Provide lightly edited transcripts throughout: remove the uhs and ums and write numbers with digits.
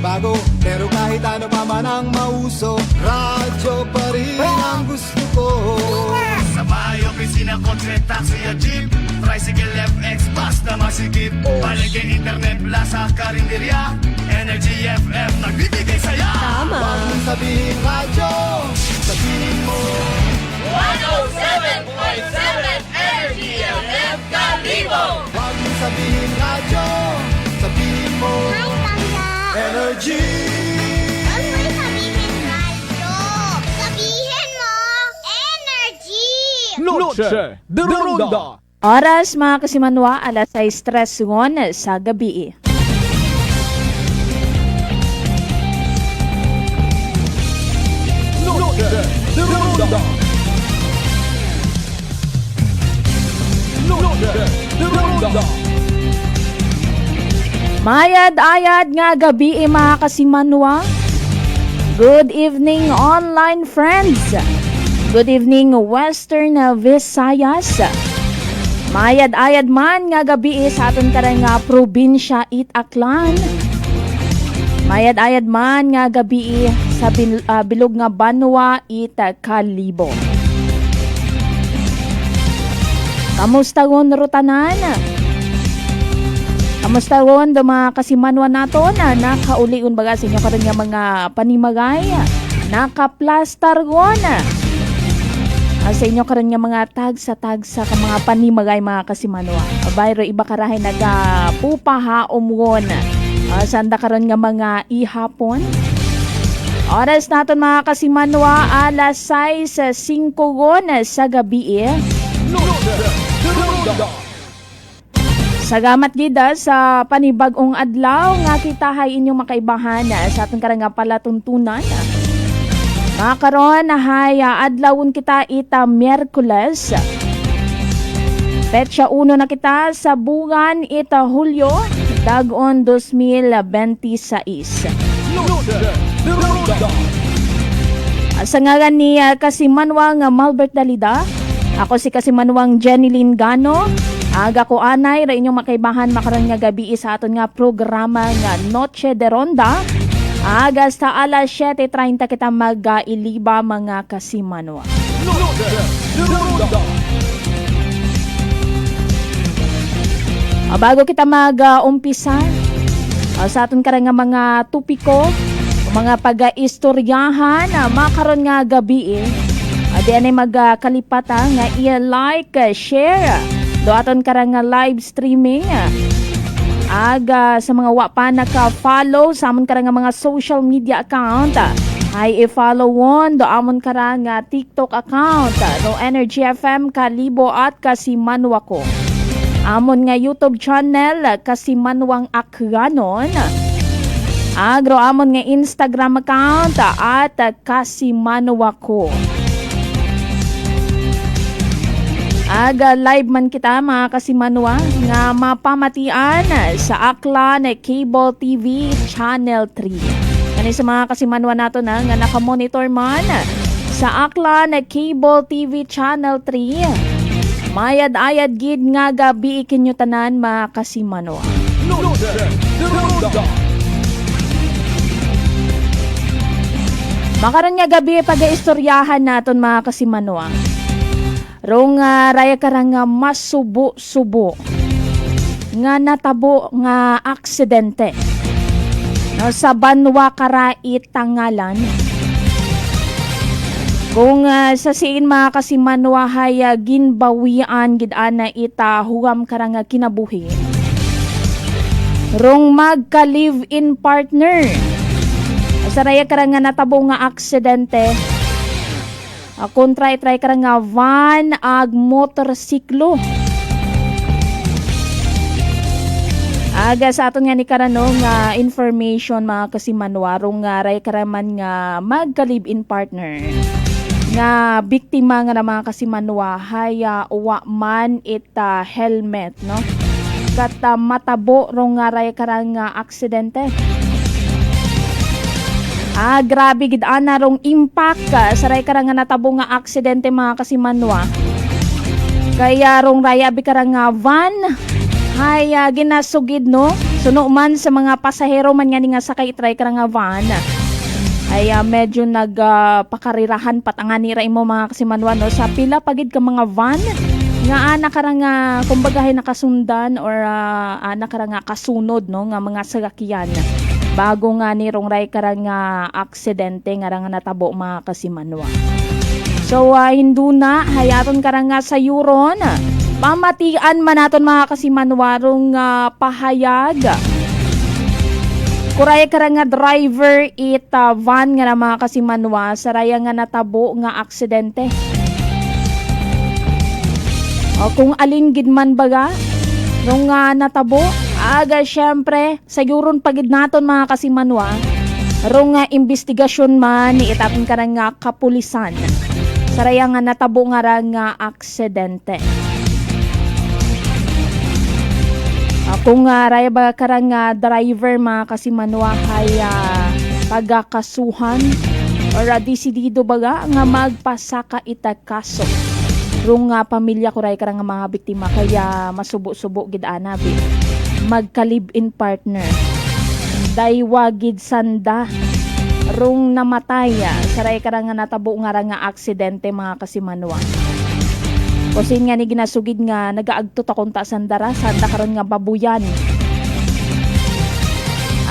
magbago. Pero kahit ano pa man ang mauso, radyo pa rin ang gusto ko. Sa bahay, opisina, kotse, taxi at jeep, tricycle, FX, bus na masikip, palengke, internet, plaza, karinderya, Energy FM, nagbibigay saya. Tama. Huwag mong sabihin radyo, sabihin mo 107.7 Energy FM Kalibo. Huwag mong sabihin radyo, sabihin mo Ay, tanda. Energy. Huwag mo sabihin radyo. Sabihin mo, energy. Noche de Ronda. Oras mga kasimanwa, alas 6:03 sa gabi. Noche de Ronda. Noche de Ronda. Mayad-ayad nga gabi mga kasimanwa. Good evening online friends. Good evening Western Visayas. Mayad-ayad man nga gabi sa aton karang nga probinsya Itaklan. Mayad-ayad man nga gabi sa bilog nga Banwa Kalibo. Kamusta gon rutanan? Kamusta gon do mga kasimanwa nato na nakauliun baga sa inyo karon nga mga panimagay? Nakaplastar gon. Sa inyo karon nga mga tagsa ka mga panimagay mga kasimanwa. Bayro iba karahay nagapupahaom gon. Sanda karon nga mga ihapon. Oras naton mga kasimanwa alas 6:05 gon sa gabi. Noche de Ronda. Salamat gida sa panibag-ong adlaw nga kita hay inyong makaibahan sa aton karang nga palatuntunan. Mga karon hay adlawon kita ita Miyerkules. Petsa 1 na kita sa buwan ita Hulyo dag-on 2026. Noche de Ronda. Sa ngalan ni Kasimanwang Malbert Dalida, ako si Kasimanwang Jeneline Gano. Aga ko anay ra inyong makaibahan makaron nga gabi sa aton nga programa nga Noche de Ronda. Aga sa alas 7:30 kita mag-iliba mga kasimanwa. Noche de Ronda. Bago kita mag-umpisa sa aton karang nga mga tupiko, mga pag-istoryahan makaron nga gabi diyan ay magkalipata nga i-like, share do aton karang nga live streaming. Aga sa mga wa pa naka-follow sa amon karang nga mga social media account ay i-follow on do amon karang nga TikTok account do Energy FM Kalibo at Kasimanwa ko. Amon nga YouTube channel Kasimanwang Akranon. Agro amon nga Instagram account at Kasimanwa ko. Aga live man kita mga kasimanwa nga mapamatian sa Aklan Cable TV Channel 3. Kani sa mga kasimanwa nato na nga nakamonitor man sa Aklan Cable TV Channel 3. Mayad-ayad gid nga gabi ikinyo tanan mga kasimanwa. Noche de Ronda. Makaron nga gabi pag-istoryahan naton mga kasimanwa. Rong raya karang nga masubo-subo nga natabo nga aksidente no, sa Banwa Karai Tangalan. Kung sa siin mga kasimanwa hay ginbawian gid ana ita huwam karang nga kinabuhi. Rong magka-live-in partner. Sa raya karang nga natabo nga aksidente. Kung try ka nga van ag motorsiklo. Aga sa aton nga ni karanong information mga kasimanwarong nga ray karaman nga magka-live-in partner. Nga biktima nga na mga kasimanwa haya uwa man ita helmet no. Kat matabo rong nga ray karang nga aksidente. Grabe gid ana rong impact sa ray karang nga natabo nga aksidente mga kasimanwa. Kaya rong raya bi karang nga van ay ginasugid no Suno man sa mga pasahero man nga sakay try ka nga van ay medyo nagpakarirahan patanganira imo mga kasimanwa no sa pila pagid ka mga van nga ana ka nga kumbaga nakasundan or ana ka nga kasunod no nga mga sasakyan bago nga nirong ray ka nga aksidente nga natabo mga kasimanwa. So hinduna hayaton ka nga sa yuron pamatian man naton mga kasimanwarong pahayag kuray ka nga driver van nga mga kasimanwa saraya nga natabo nga aksidente. O kung alin gid man baga nung natabo aga syempre sayuron pagid naton mga kasimanwa rong investigasyon man itatong ka nga kapulisan saraya nga natabo nga aksidente. Kung raya ba karang driver mga kasimanwa hay pagkakasuhan or desidido baga nga magpasaka ita kaso rung pamilya ko raya karang mga biktima kaya masubo-subo gid anabi magka-live-in partner daywa gid sanda rung namatay saray karang natabo nga aksidente mga kasimanwa. Kusin nga ni ginasugid nga nagaagtot akong ta sanda karon nga babuyan.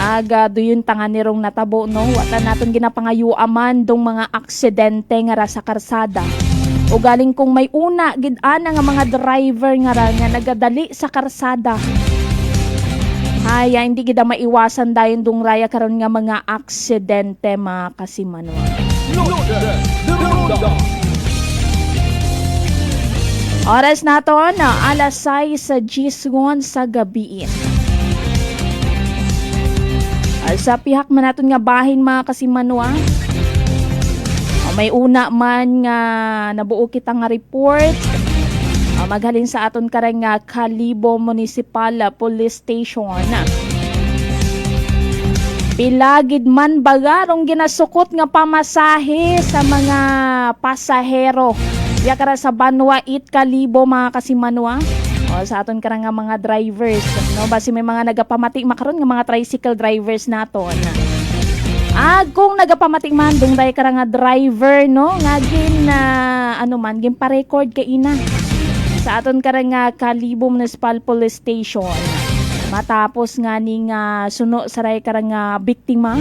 Aga doyon tangan nirong natabo no wala naton ginapangayuaman dong mga aksidente nga sa karsada. O galing kung may una gid ana nga mga driver nga nagadali sa karsada. Haya hindi gid maiwasan dayon dong raya karon nga mga aksidente mga kasimanwa. Oras naton alas 6 sa G1 sa gabi. Sa pihak man naton nga bahin mga kasimanwa. May una man nga nabuo kita nga report. Maghalin sa aton karang nga Kalibo Municipal Police Station. Pilagid man baga rong ginasukot nga pamasahe sa mga pasahero. Ya kara sa Banwa It Kalibo mga kasimanwa. O sa aton kara nga mga drivers, no basi may mga nagapamati makaron nga mga tricycle drivers naton. Kung nagapamati man dung day kara nga driver no nga gin gin pa-record kay ina. Sa aton kara nga Kalibo Municipal Police Station. Matapos nga ning suno saray kara nga biktima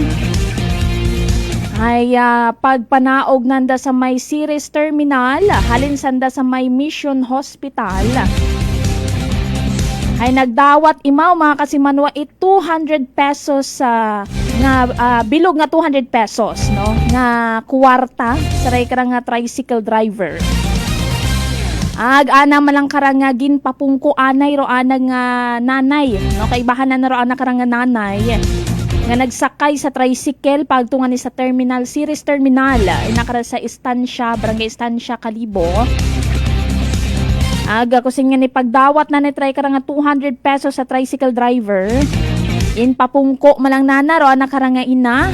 ay pagpanaog nanda sa may Ceres Terminal, halin sanda sa may Mission Hospital. Ay nagdawat imaw mga kasimanwa 200 pesos nga bilog nga 200 pesos no nga kwarta saray kara nga tricycle driver. Ana malang karang nga ginpapungko anay ro ana nga nanay no kay bahanan na ro ana karang nga nanay nga nagsakay sa tricycle pagtungan ni sa terminal Ceres Terminal inakara sa istansya barangay istansya Kalibo. Aga kusin nga ni pagdawat na ni try karang nga 200 pesos sa tricycle driver in papungko malang nana ro ana karang nga ina.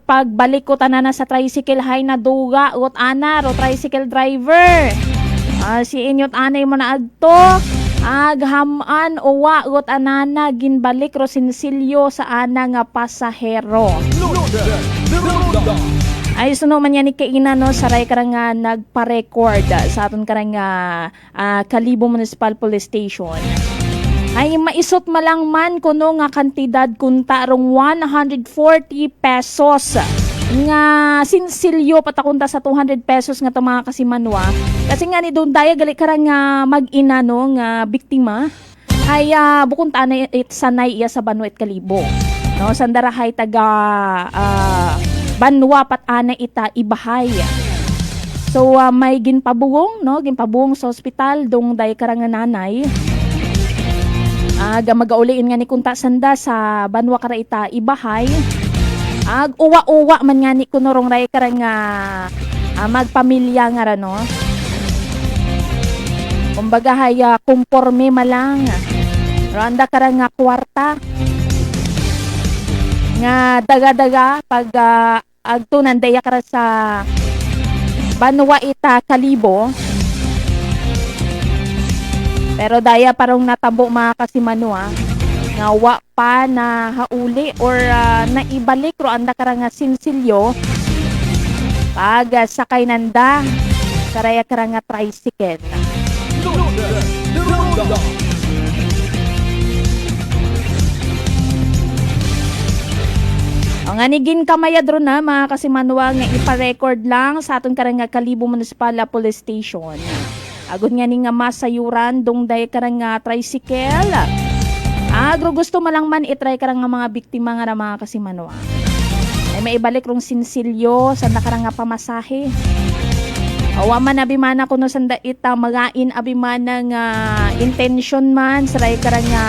Pagbalik ko tanana sa tricycle hay na duga ut ana ro tricycle driver. Si inyot anay mo na agto aghaman uwa got anana ginbalik ro sinsilyo sa ana nga pasahero. Ay suno man yan ni kaina no saray karang nga nagpa-record sa aton karang Kalibo Municipal Police Station. Ay maisot malang man kuno nga kantidad kunta rong 140 pesos nga sinsilyo patakunta sa 200 pesos nga to mga kasimanwa. Kasi nga ni doon daya gali karang mag-ina no nga biktima ay bukod tanay sanay iya sa Banwa It Kalibo. No sandarahay taga Banwa pat ana ita ibahay. So may ginpabuong no ginpabuong sa ospital dong daya karang nanay. Gamagauliin nga ni kunta sanda sa Banwa kara ita ibahay. Uwa-uwa man nga ni kunorong ray karang magpamilya nga no. Kumbaga hay kumporme malang. Randa karang nga kwarta. Nga daga-daga pag agtunan daya kara sa Banwa ita Kalibo. Pero daya parang natabo mga kasimanwa. nga wa pa na hauli or naibalik ro anda karang nga sinsilyo pag sakay nanda karaya karang nga tricycle. Loaded. Deronda. Ang anigin kamayad ro na mga kasimanwa nga ipa-record lang sa aton karang nga Kalibo Municipal Police Station. Agud nga ni nga masayuran dungday karang nga tricycle. Agro gusto malang man itry karang nga mga biktima nga na mga kasimanwa. Ay maibalik rong sinsilyo sa nakarang nga pamasahe. Awa man abimana kuno sanda ita magain abimana nga intention man sa karang nga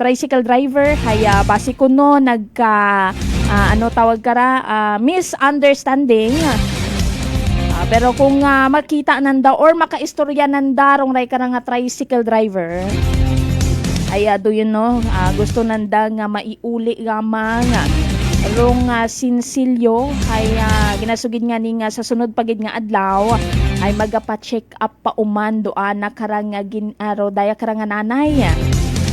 tricycle driver haya basi kuno nagka ano tawag kara misunderstanding. Pero kung makita nanda or makaistorya nanda rong karang nga tricycle driver ay do you know gusto nanda nga maiuli gamang rong sinsilyo ay ginasugid nga ni nga sa sunod pagid nga adlaw ay magapa-check up pa uman doan na karang ginaro daya karang nanay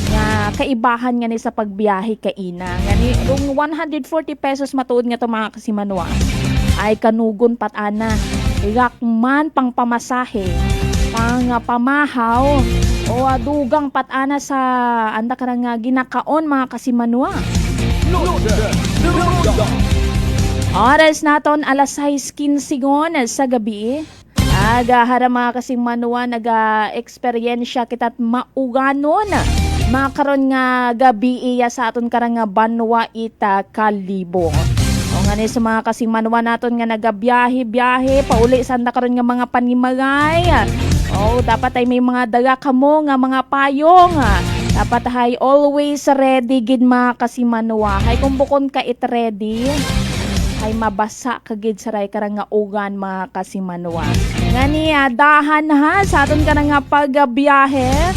nga kaibahan nga ni sa pagbiyahe kaina nga ni rong 140 pesos matuod nga to mga kasimanwa ay kanugon patana gakman pang pamasahe pang pamahaw o dugang patana sa anda karang ginakaon mga kasimanwa. Loaded. Deronda. Oras naton alas 6:15 sa gabi. Agahara mga kasimanwa naga-eksperyensya kita't mauganon makaron nga gabi iya sa aton karang banwa ita Kalibo. O nga ni sa mga kasimanwa naton nga nagabiyahe pauli sanda karon nga mga panimagay. O dapat ay may mga daga kamo nga mga payong. Dapat hay always ready gid mga kasimanwa. Hay kung bukon ka it ready, hay mabasa kagid saray karang nga ugan mga kasimanwa. Ngani dahan ha sa aton karang nga pagbiyahe.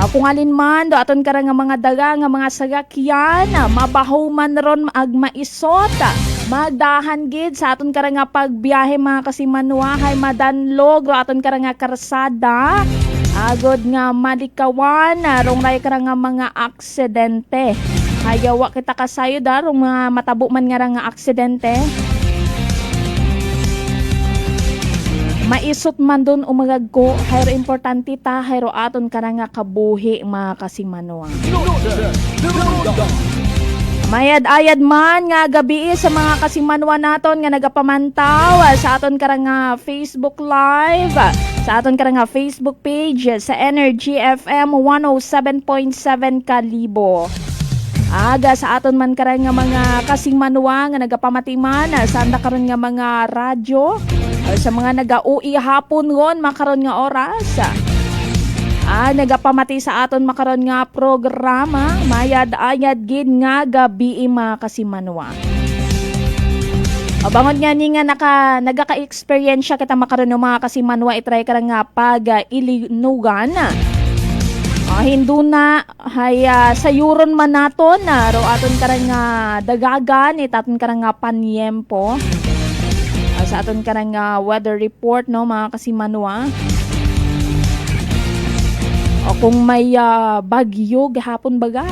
Kung alin man do aton karang nga mga daga nga mga sagakyan, mabahaw man ron ag maisot. Magdahan gid sa aton karang nga pagbiyahe mga kasimanwa hay madanlog ro aton karang nga karsada. Agod nga malikawan rong ray karang nga mga aksidente. Hayawa kita kasayo da rong mga matabo man nga nga aksidente. Maisot man dun umagagko hayro importante ta hayro aton karang nga kabuhi mga kasimanwa. Loaded. Deronda. Mayad-ayad man nga gabi sa mga kasimanwa naton nga nagapamantaw sa aton karang nga Facebook Live, sa aton karang nga Facebook page sa Energy FM 107.7 Kalibo. Aga sa aton man karang nga mga kasimanwa nga nagapamatiman sa anda karon nga mga radyo sa mga naga-uwi hapon ngon makaron nga oras. Nagapamati sa aton makaron nga programa mayad-ayad gid nga gabi mga kasimanwa. Abangon nga ni nga nagaka-experience kita makaron ng mga kasimanwa itry karang nga pag ilinugan. Hinduna hay sayuron man naton ro aton karang nga dagagan itaton karang nga panyempo. Sa aton karang nga weather report no mga kasimanwa. O kung may bagyo gahapon baga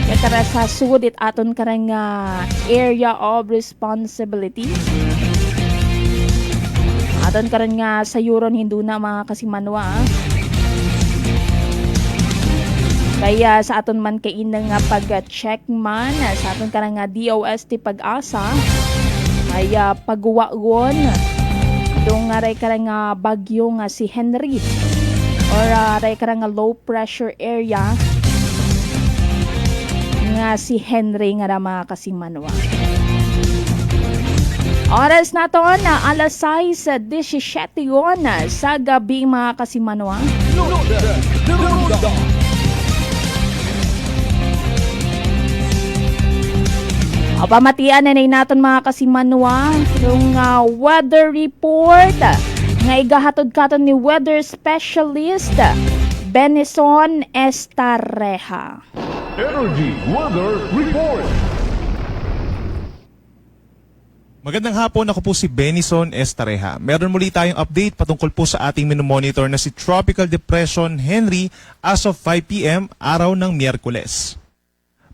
kaya sa sud it aton karang area of responsibility aton karang nga sayuron hinduna mga kasimanwa. Kaya sa aton man kay ina nga pag-check man sa aton karang DOST Pag-asa ay pagwagon dong nga ray karang bagyo nga si Henry or ray karang low pressure area nga si Henry nga mga kasimanwa. Oras naton alas 6:17 sa gabi mga kasimanwa. Loaded. Deronda. Pamatian na naton mga kasimanwa yung weather report nga igahatod katon ni weather specialist Benison Estareja. Energy Weather Report. Magandang hapon, ako po si Benison Estareja. Meron muli tayong update patungkol po sa ating minomonitor na si Tropical Depression Henry as of 5 p.m. araw ng Miyerkules.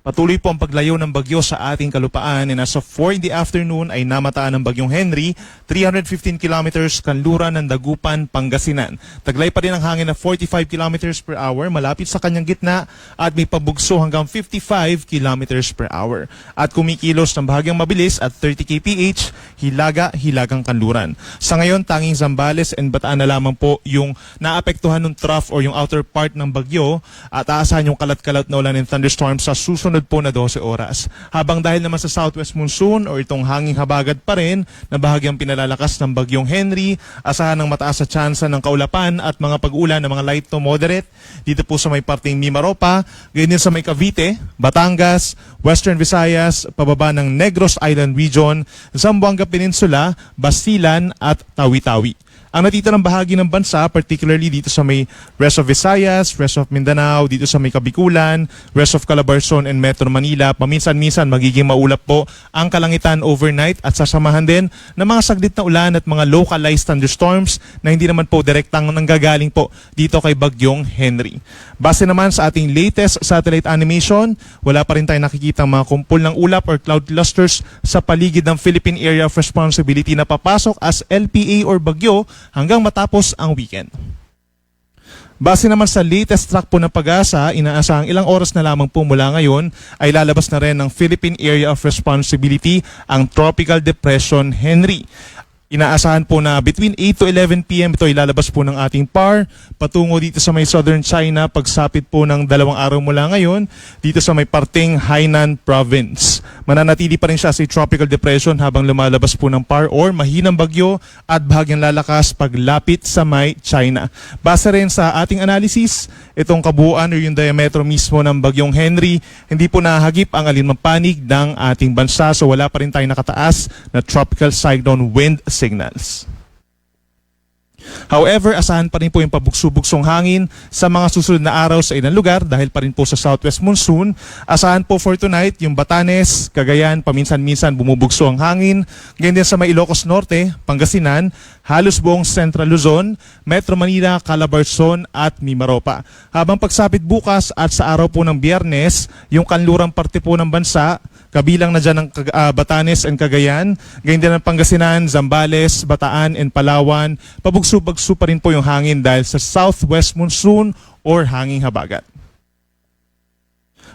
Patuloy po ang paglayo ng bagyo sa ating kalupaan and as of 4 in the afternoon ay namataan ng bagyong Henry, 315 kilometers kanluran ng Dagupan, Pangasinan. Taglay pa rin ang hangin na 45 kilometers per hour malapit sa kanyang gitna at may pabugso hanggang 55 kilometers per hour. At kumikilos ng bahagyang mabilis at 30 kph, hilagang kanluran. Sa ngayon, tanging Zambales and Bataan na lamang po yung naapektuhan ng trough or yung outer part ng bagyo at aasahan yung kalat-kalat na ulan and thunderstorms sa susunod po na 12 oras. Habang dahil naman sa southwest monsoon o itong hanging habagat pa rin na bahagyang pinalalakas ng bagyong Henry, asahan ng mataas sa tsansa ng kaulapan at mga pag-ulan ng mga light to moderate dito po sa may parting Mimaropa, ganyan din sa may Cavite, Batangas, Western Visayas, pababa ng Negros Island Region, Zamboanga Peninsula, Basilan at Tawi-Tawi. Ang natitirang bahagi ng bansa, particularly dito sa may rest of Visayas, rest of Mindanao, dito sa may Kabikulan, rest of Calabarzon and Metro Manila, paminsan-minsan magiging maulap po ang kalangitan overnight at sasamahan din ng mga saglit na ulan at mga localized thunderstorms na hindi naman po direktang nanggagaling po dito kay Bagyong Henry. Base naman sa ating latest satellite animation, wala pa rin tayong nakikita mga kumpul ng ulap or cloud clusters sa paligid ng Philippine Area of Responsibility na papasok as LPA or bagyo hanggang matapos ang weekend. Base naman sa latest track po ng PAGASA, inaasahang ilang oras na lamang po mula ngayon ay lalabas na rin ng Philippine Area of Responsibility ang Tropical Depression Henry. Inaasahan po na between 8 to 11 p.m. ito ilalabas po ng ating PAR patungo dito sa may southern China pagsapit po ng 2 araw mula ngayon dito sa may parting Hainan Province. Mananatili pa rin siya sa tropical depression habang lumalabas po ng PAR or mahinang bagyo at bahagyang lalakas paglapit sa may China. Base rin sa ating analysis, itong kabuuan o yung diametro mismo ng bagyong Henry, hindi po nahagip ang alinmang panig ng ating bansa so wala pa rin tayong nakataas na tropical cyclone wind signals. However, asahan pa rin po yung pabugso-bugsong hangin sa mga susunod na araw sa ilang lugar dahil pa rin po sa southwest monsoon. Asahan po for tonight yung Batanes, Cagayan, paminsan-minsan bumubugso ang hangin. Ganyan din sa may Ilocos Norte, Pangasinan, halos buong Central Luzon, Metro Manila, Calabarzon at Mimaropa. Habang pagsapit bukas at sa araw po ng Biyernes, yung kanlurang parte po ng bansa, kabilang na dyan ng Batanes and Cagayan, ganyan din ng Pangasinan, Zambales, Bataan and Palawan, pabugso-bagso pa rin po yung hangin dahil sa southwest monsoon or hanging habagat.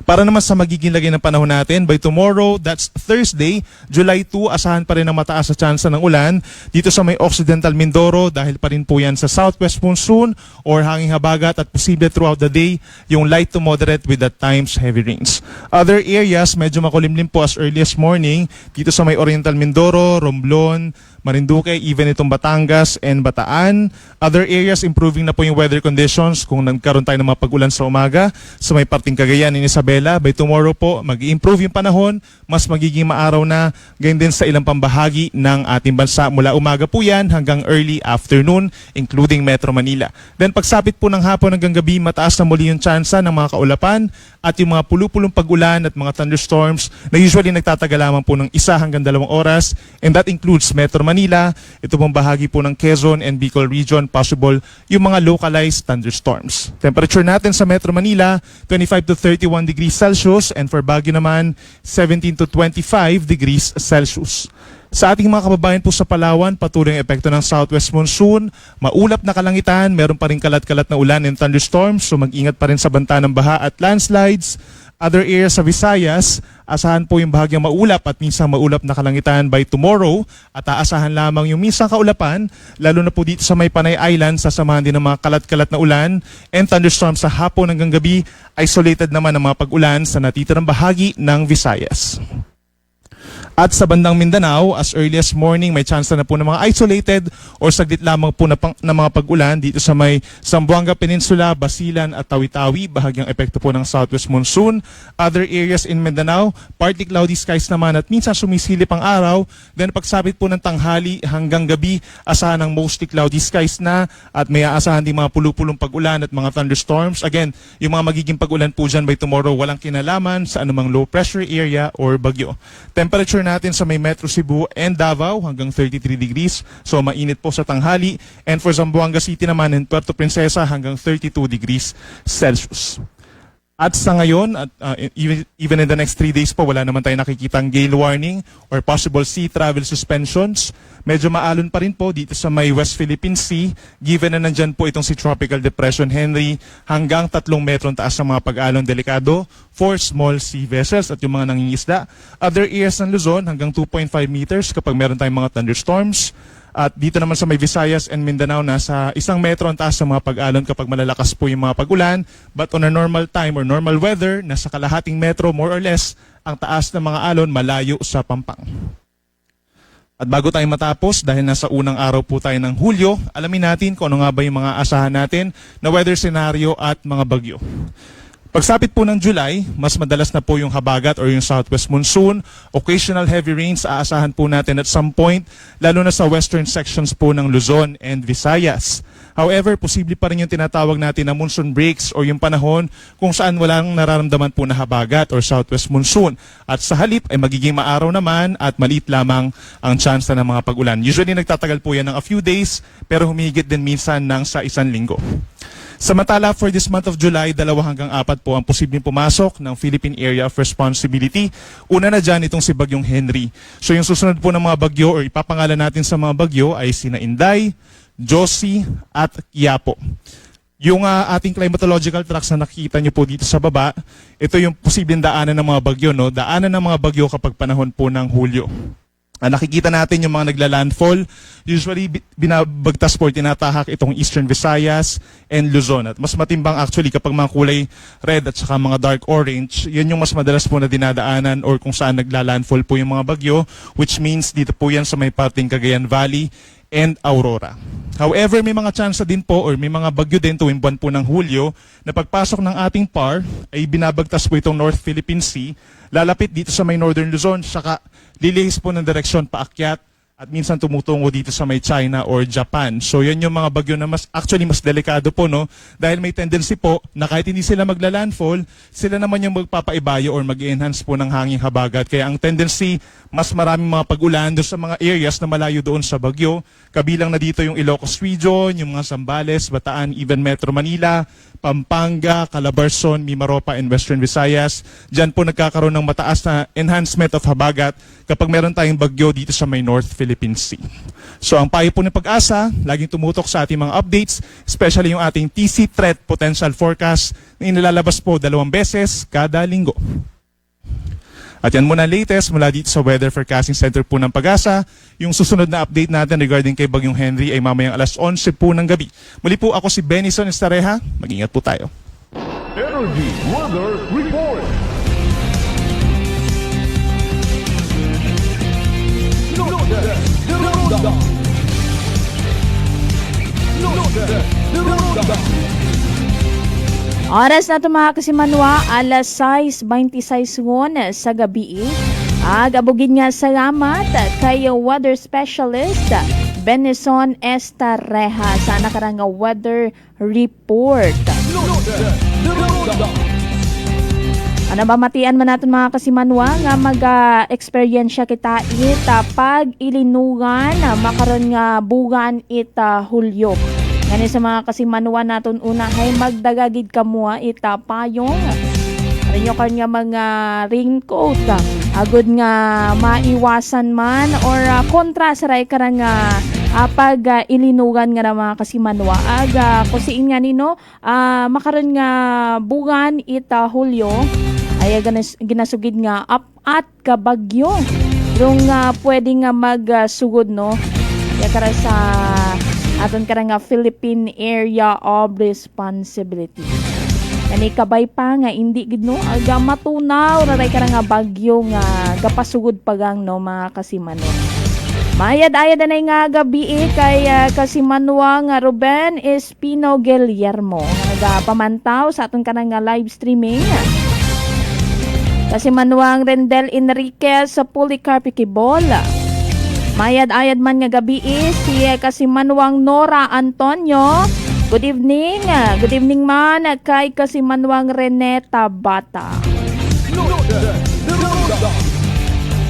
Para naman sa magiging lagay ng panahon natin, by tomorrow, that's Thursday, July 2, asahan pa rin ang mataas sa tsansa ng ulan dito sa may Occidental Mindoro dahil pa rin po yan sa southwest monsoon or hanging habagat at posible throughout the day yung light to moderate with at times heavy rains. Other areas, medyo makulimlim po as early as morning dito sa may Oriental Mindoro, Romblon, Marinduque, even itong Batangas and Bataan. Other areas, improving na po yung weather conditions kung nagkaroon tayo ng mga pag-ulan sa umaga sa may parting Cagayan in Isabela. By tomorrow po, mag-i-improve yung panahon, mas magiging maaraw na, ganyan din sa ilang pambahagi ng ating bansa. Mula umaga po yan hanggang early afternoon, including Metro Manila. Then pagsapit po ng hapon hanggang gabi, mataas na muli yung tsansa ng mga kaulapan at yung mga pulupulong pag-ulan at mga thunderstorms na usually nagtatagal lamang po ng 1 hanggang 2 oras, and that includes Metro Manila, ito pong bahagi po ng Quezon and Bicol region, possible yung mga localized thunderstorms. Temperature natin sa Metro Manila, 25 to 31 degrees Celsius, and for Baguio naman, 17 to 25 degrees Celsius. Sa ating mga kababayan po sa Palawan, patuloy ang epekto ng southwest monsoon, maulap na kalangitan, meron pa rin kalat-kalat na ulan and thunderstorms, so mag-ingat pa rin sa banta ng baha at landslides. Other areas sa Visayas, asahan po yung bahagyang maulap at minsan maulap na kalangitan by tomorrow at aasahan lamang yung minsan kaulapan, lalo na po dito sa may Panay Island, sasamahan din ng mga kalat-kalat na ulan and thunderstorms sa hapon hanggang gabi, isolated naman ang mga pag-ulan sa natitirang bahagi ng Visayas. At sa bandang Mindanao, as early as morning, may chance na po ng mga isolated or saglit lamang po na mga pag-ulan dito sa may Zamboanga Peninsula, Basilan at Tawi-Tawi, bahagyang epekto po ng southwest monsoon. Other areas in Mindanao, partly cloudy skies naman at minsan sumisilip ang araw. Then pagsapit po ng tanghali hanggang gabi, asahan ng mostly cloudy skies na at may aasahan din mga pulupulong pag-ulan at mga thunderstorms. Again, yung mga magiging pag-ulan po dyan by tomorrow, walang kinalaman sa anumang low pressure area or bagyo. Temperature natin sa may Metro Cebu and Davao hanggang 33 degrees. So mainit po sa tanghali. And for Zamboanga City naman and Puerto Princesa hanggang 32 degrees Celsius. At sa ngayon, at even in the next 3 days po, wala naman tayong nakikitang gale warning or possible sea travel suspensions. Medyo maalon pa rin po dito sa may West Philippine Sea, given na nandyan po itong si Tropical Depression Henry, hanggang 3 metron taas ang mga pag-alon delikado for small sea vessels at yung mga nangingisda. Other areas ng Luzon, hanggang 2.5 meters kapag meron tayong mga thunderstorms. At dito naman sa may Visayas and Mindanao, nasa 1 metro ang taas sa mga pag-alon kapag malalakas po yung mga pag-ulan. But on a normal time or normal weather, nasa kalahating metro more or less ang taas ng mga alon malayo sa Pampang. At bago tayo matapos, dahil nasa unang araw po tayo ng Hulyo, alamin natin kung ano nga ba yung mga asahan natin na weather scenario at mga bagyo. Pagsapit po ng July, mas madalas na po yung habagat or yung southwest monsoon. Occasional heavy rains aasahan po natin at some point, lalo na sa western sections po ng Luzon and Visayas. However, posible pa rin yung tinatawag natin na monsoon breaks o yung panahon kung saan walang nararamdaman po na habagat or southwest monsoon. At sa halip ay magiging maaraw naman at maliit lamang ang chance ng mga pag-ulan. Usually nagtatagal po yan ng a few days pero humigit din minsan ng sa 1 linggo. Samantala, for this month of July, 2 hanggang 4 po ang posibleng pumasok ng Philippine Area of Responsibility. Una na dyan itong si Bagyong Henry. So yung susunod po ng mga bagyo or ipapangalan natin sa mga bagyo ay sina Inday, Josie at Quiapo. Yung ating climatological tracks na nakikita nyo po dito sa baba, ito yung posibleng daanan ng mga bagyo, no? Daanan ng mga bagyo kapag panahon po ng Hulyo. Nakikita natin yung mga nagla-landfall. Usually, binabagtas po, tinatahak itong Eastern Visayas and Luzon. At mas matimbang actually kapag mga kulay red at saka mga dark orange, yun yung mas madalas po na dinadaanan or kung saan nagla-landfall po yung mga bagyo, which means dito po yan sa may parting Cagayan Valley and Aurora. However, may mga chance din po or may mga bagyo din tuwing buwan po ng Hulyo na pagpasok ng ating PAR ay binabagtas po itong North Philippine Sea, lalapit dito sa may Northern Luzon, saka lilihis po ng direksyon paakyat at minsan tumutungo dito sa may China or Japan. So yan yung mga bagyo na mas delikado po, no? Dahil may tendency po na kahit hindi sila magla-landfall, sila naman yung magpapaibayo or mag-enhance po ng hanging habagat. Kaya ang tendency, mas maraming mga pag-ulan doon sa mga areas na malayo doon sa bagyo. Kabilang na dito yung Ilocos Region, yung mga Zambales, Bataan, even Metro Manila, Pampanga, Calabarzon, Mimaropa, and Western Visayas. Diyan po nagkakaroon ng mataas na enhancement of habagat kapag meron tayong bagyo dito sa may North Philippine Sea. So ang payo po ng Pag-asa, laging tumutok sa ating mga updates, especially yung ating TC Threat Potential Forecast na inilalabas po 2 beses kada linggo. At yan muna latest mula dito sa Weather Forecasting Center po ng Pag-asa. Yung susunod na update natin regarding kay Bagyong Henry ay mamayang alas 11 po ng gabi. Muli po ako si Benison Estareja. Mag-ingat po tayo. Energy Weather Report. Oras na ito mga kasimanwa, alas 6:26 sa gabi. Agabugin nga salamat kay weather specialist Benison Estareja sa nakarang weather report. Ano ba matian man natin mga kasimanwa nga mag-eksperyensya kita pag ilinugan makaron nga bugan ita Hulyo. Ngani sa mga kasimanwa naton una hay magdagagid kamua ita payong. Arinyo kanya mga raincoat. Agud nga maiwasan man or kontra saray karang pag ilinugan nga mga kasimanwa. Kusiin nga nino makaron nga bugan ita Hulyo ay ginasugid nga at kabagyo. Rung pwede nga magsugod no. Ya kara sa aton karang Philippine Area of Responsibility. Kani kabay pa nga hindi gid no aga matunaw raray karang bagyo nga gapasugod pagang no mga kasimanwa. Mayad-ayad na nga gabi kay kasimanwa nga Ruben Espino Guillermo nga nagapamantaw sa aton kanang live streaming. Kasimanwang Rendel Enriquez sa Policarpo Quibol. Mayad-ayad man nga gabi si kasimanwang Nora Antonio. Good evening. Good evening man kay kasimanwang Reneta Bata.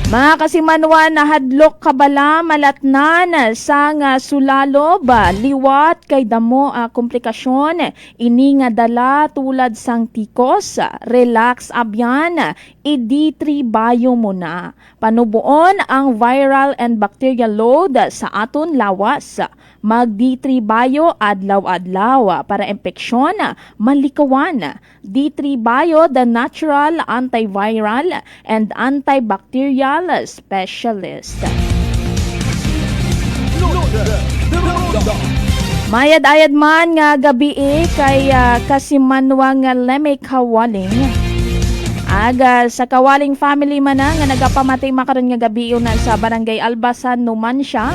Mga kasimanwa na hadlok kabala malatnan sa nga sulalob, liwat kay damo komplikasyon ini nga dala tulad sang tikos, relax abyan, i-D3 bio muna. Panubuon ang viral and bacterial load sa aton lawas. Mag D3 bio adlaw-adlaw para impeksyon malikawan. D3 bio, the natural antiviral and antibacterial specialist. Mayad-ayad man nga gabi kay kasimanwa nga Leme Kawaling. Aga sa Kawaling family man nga nagapamatay makaron nga gabi na sa Barangay Albasan, Numancia.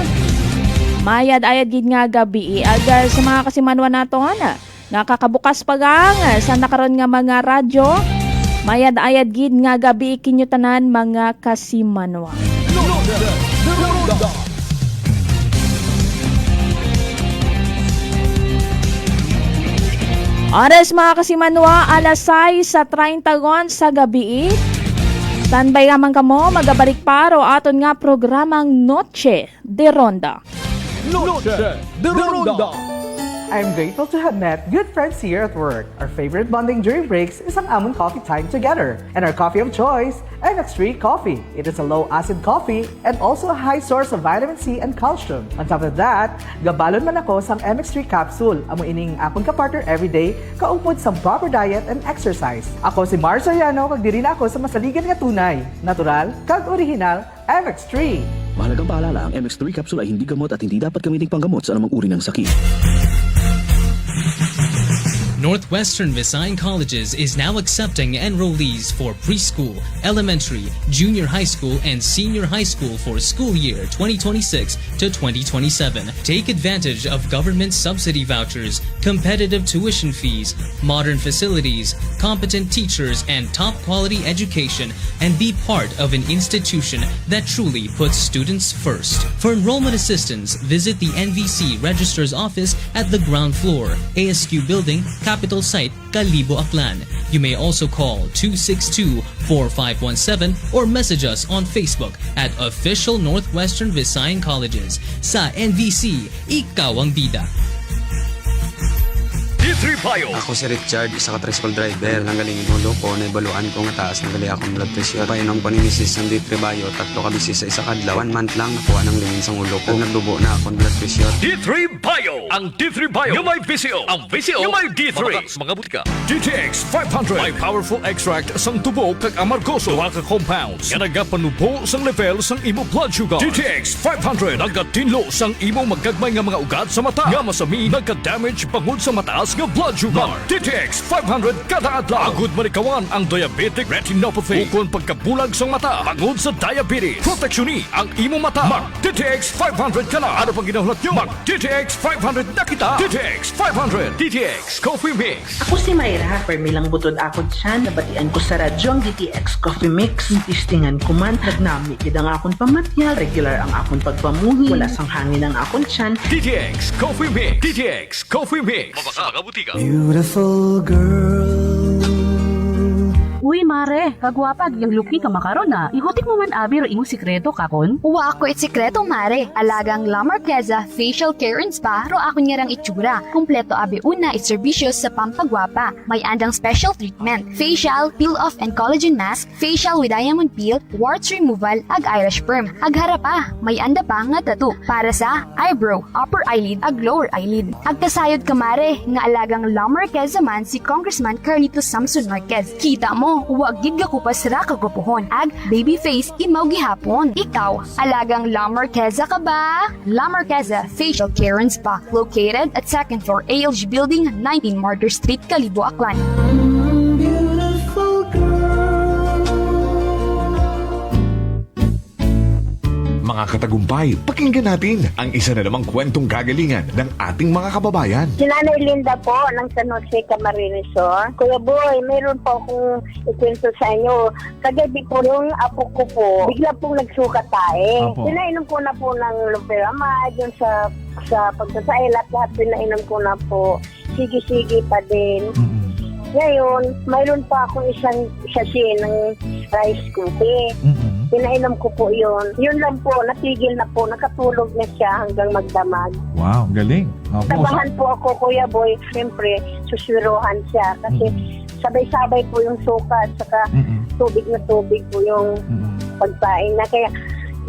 Mayad-ayad gid nga gabi aga sa mga kasimanwa naton nga kakabukas pagang sa nakaron nga mga radyo. Mayad-ayad gid nga gabi kinyo tanan mga kasimanwa. Oras mga kasimanwa, alas 6:30 sa gabi. Standby naman kamo, magabalik paro aton nga programang Noche de Ronda. I'm grateful to have met good friends here at work. Our favorite bonding during breaks is ang amon coffee time together. And our coffee of choice, MX3 Coffee. It is a low-acid coffee and also a high source of vitamin C and calcium. On top of that, gabalon man ako sang MX3 capsule. Amo ining akong kapartner everyday, kaupod sa proper diet and exercise. Ako si Mars Soriano, kag diri na ako sa masaligan nga tunay, natural, kag original, MX3. Mahalagang paalala, ang MX3 capsule ay hindi gamot at hindi dapat gamiting panggamot sa anumang uri ng sakit. Northwestern Visayan Colleges is now accepting enrollees for preschool, elementary, junior high school, and senior high school for school year 2026 to 2027. Take advantage of government subsidy vouchers, competitive tuition fees, modern facilities, competent teachers, and top quality education, and be part of an institution that truly puts students first. For enrollment assistance, visit the NVC Registrar's Office at the ground floor, ASQ Building, Capital Site, Kalibo, Aklan. You may also call 262-4517 or message us on Facebook at Official Northwestern Visayan Colleges. Sa NVC, ikaw ang bida. D3 Bio. Ako si Richard, isa ka tricycle driver. Nanggaling inulo ko, naibaluan ko nga taas ng gali akong blood pressure. Painong panimisis ng D3 Bio, tatlo ka bisis sa isa kadlaw. 1 month lang, nakuha ng lingin sa ulo ko. Nagdubo na akong blood pressure. D3 Bio. Ang D3 Bio. Yung may VCO. Ang VCO. Yung may D3. Mga butika. DTX 500. May powerful extract sang tubo kag amargoso. Duha ka compounds. Nga nagapanubo sang level sang imo blood sugar. DTX 500. Nagatinlo sang imo magkagmay nga mga ugat sa mata. Nga masami nagka-damage pangod sa mataas nga blood sugar. DTX 500 kada adlaw. Agud manikawan ang diabetic retinopathy. Ukon pagkabulag sang mata pangod sa diabetes. Proteksyon ni ang imo mata. Mag DTX 500 kana. Ano pang ginahulat nyo? Mag DTX 500 na kita. DTX 500. DTX Coffee Mix. Ako si Mayra. Permilang butod ako dyan. Nabatian ko sa radyo ang DTX Coffee Mix. Tistingan ko man. Nagnami kid ang akong pamatyal. Regular ang akong pagpamuhi. Wala sang hangin ang akong tiyan. DTX Coffee Mix. DTX Coffee Mix. Mga butika. Beautiful girl. Uy, mare, kagwapag yung luki ka makaron na. Ihutik mo man abi ro imong sikreto kakon. Wa ako sikreto, mare. Alagang La Marqueza Facial Care and Spa ro ako ngarang itsura. Kumpleto abi una iserbisyos sa pampagwapa. May andang special treatment, facial, peel-off and collagen mask, facial with diamond peel, warts removal, ag eyelash perm. Ag harapa, may anda pa nga tattoo para sa eyebrow, upper eyelid, ag lower eyelid. Ag kasayod ka, mare, nga alagang La Marqueza man si Congressman Carlito Samson Marquez. Kita mo, huwag gid ka kupas ra kagupuhon. Ag baby face imaw gihapon. Ikaw, alagang La Marqueza ka ba? La Marqueza Facial Care and Spa, located at 2nd floor ALG Building, 19 Martyr Street, Kalibo, Aklan. Beautiful girl. Mga katagumpay, pakinggan natin ang isa na namang kwentong kagalingan ng ating mga kababayan. Si Nanay Linda po ng San Jose Camarines Sur. Kuya Boy, mayroon po akong ikwento sa inyo. Kagabi po yung apo ko po, bigla pong nagsuka tae. Pinainom ko na po ng Loperamide, yung sa pagsasail at lahat pinainom ko na po. Sige-sige pa din. Ngayon, mayroon pa akong isang sachet ng rice cookie. Pinainom ko po yun. Yun lang po, natigil na po. Nakatulog na siya hanggang magdamag. Wow, galing. Tabahan po ako, Kuya Boy. Siyempre, suswiruhan siya. Kasi sabay-sabay po yung suka at saka tubig na tubig po yung pagpain na. Kaya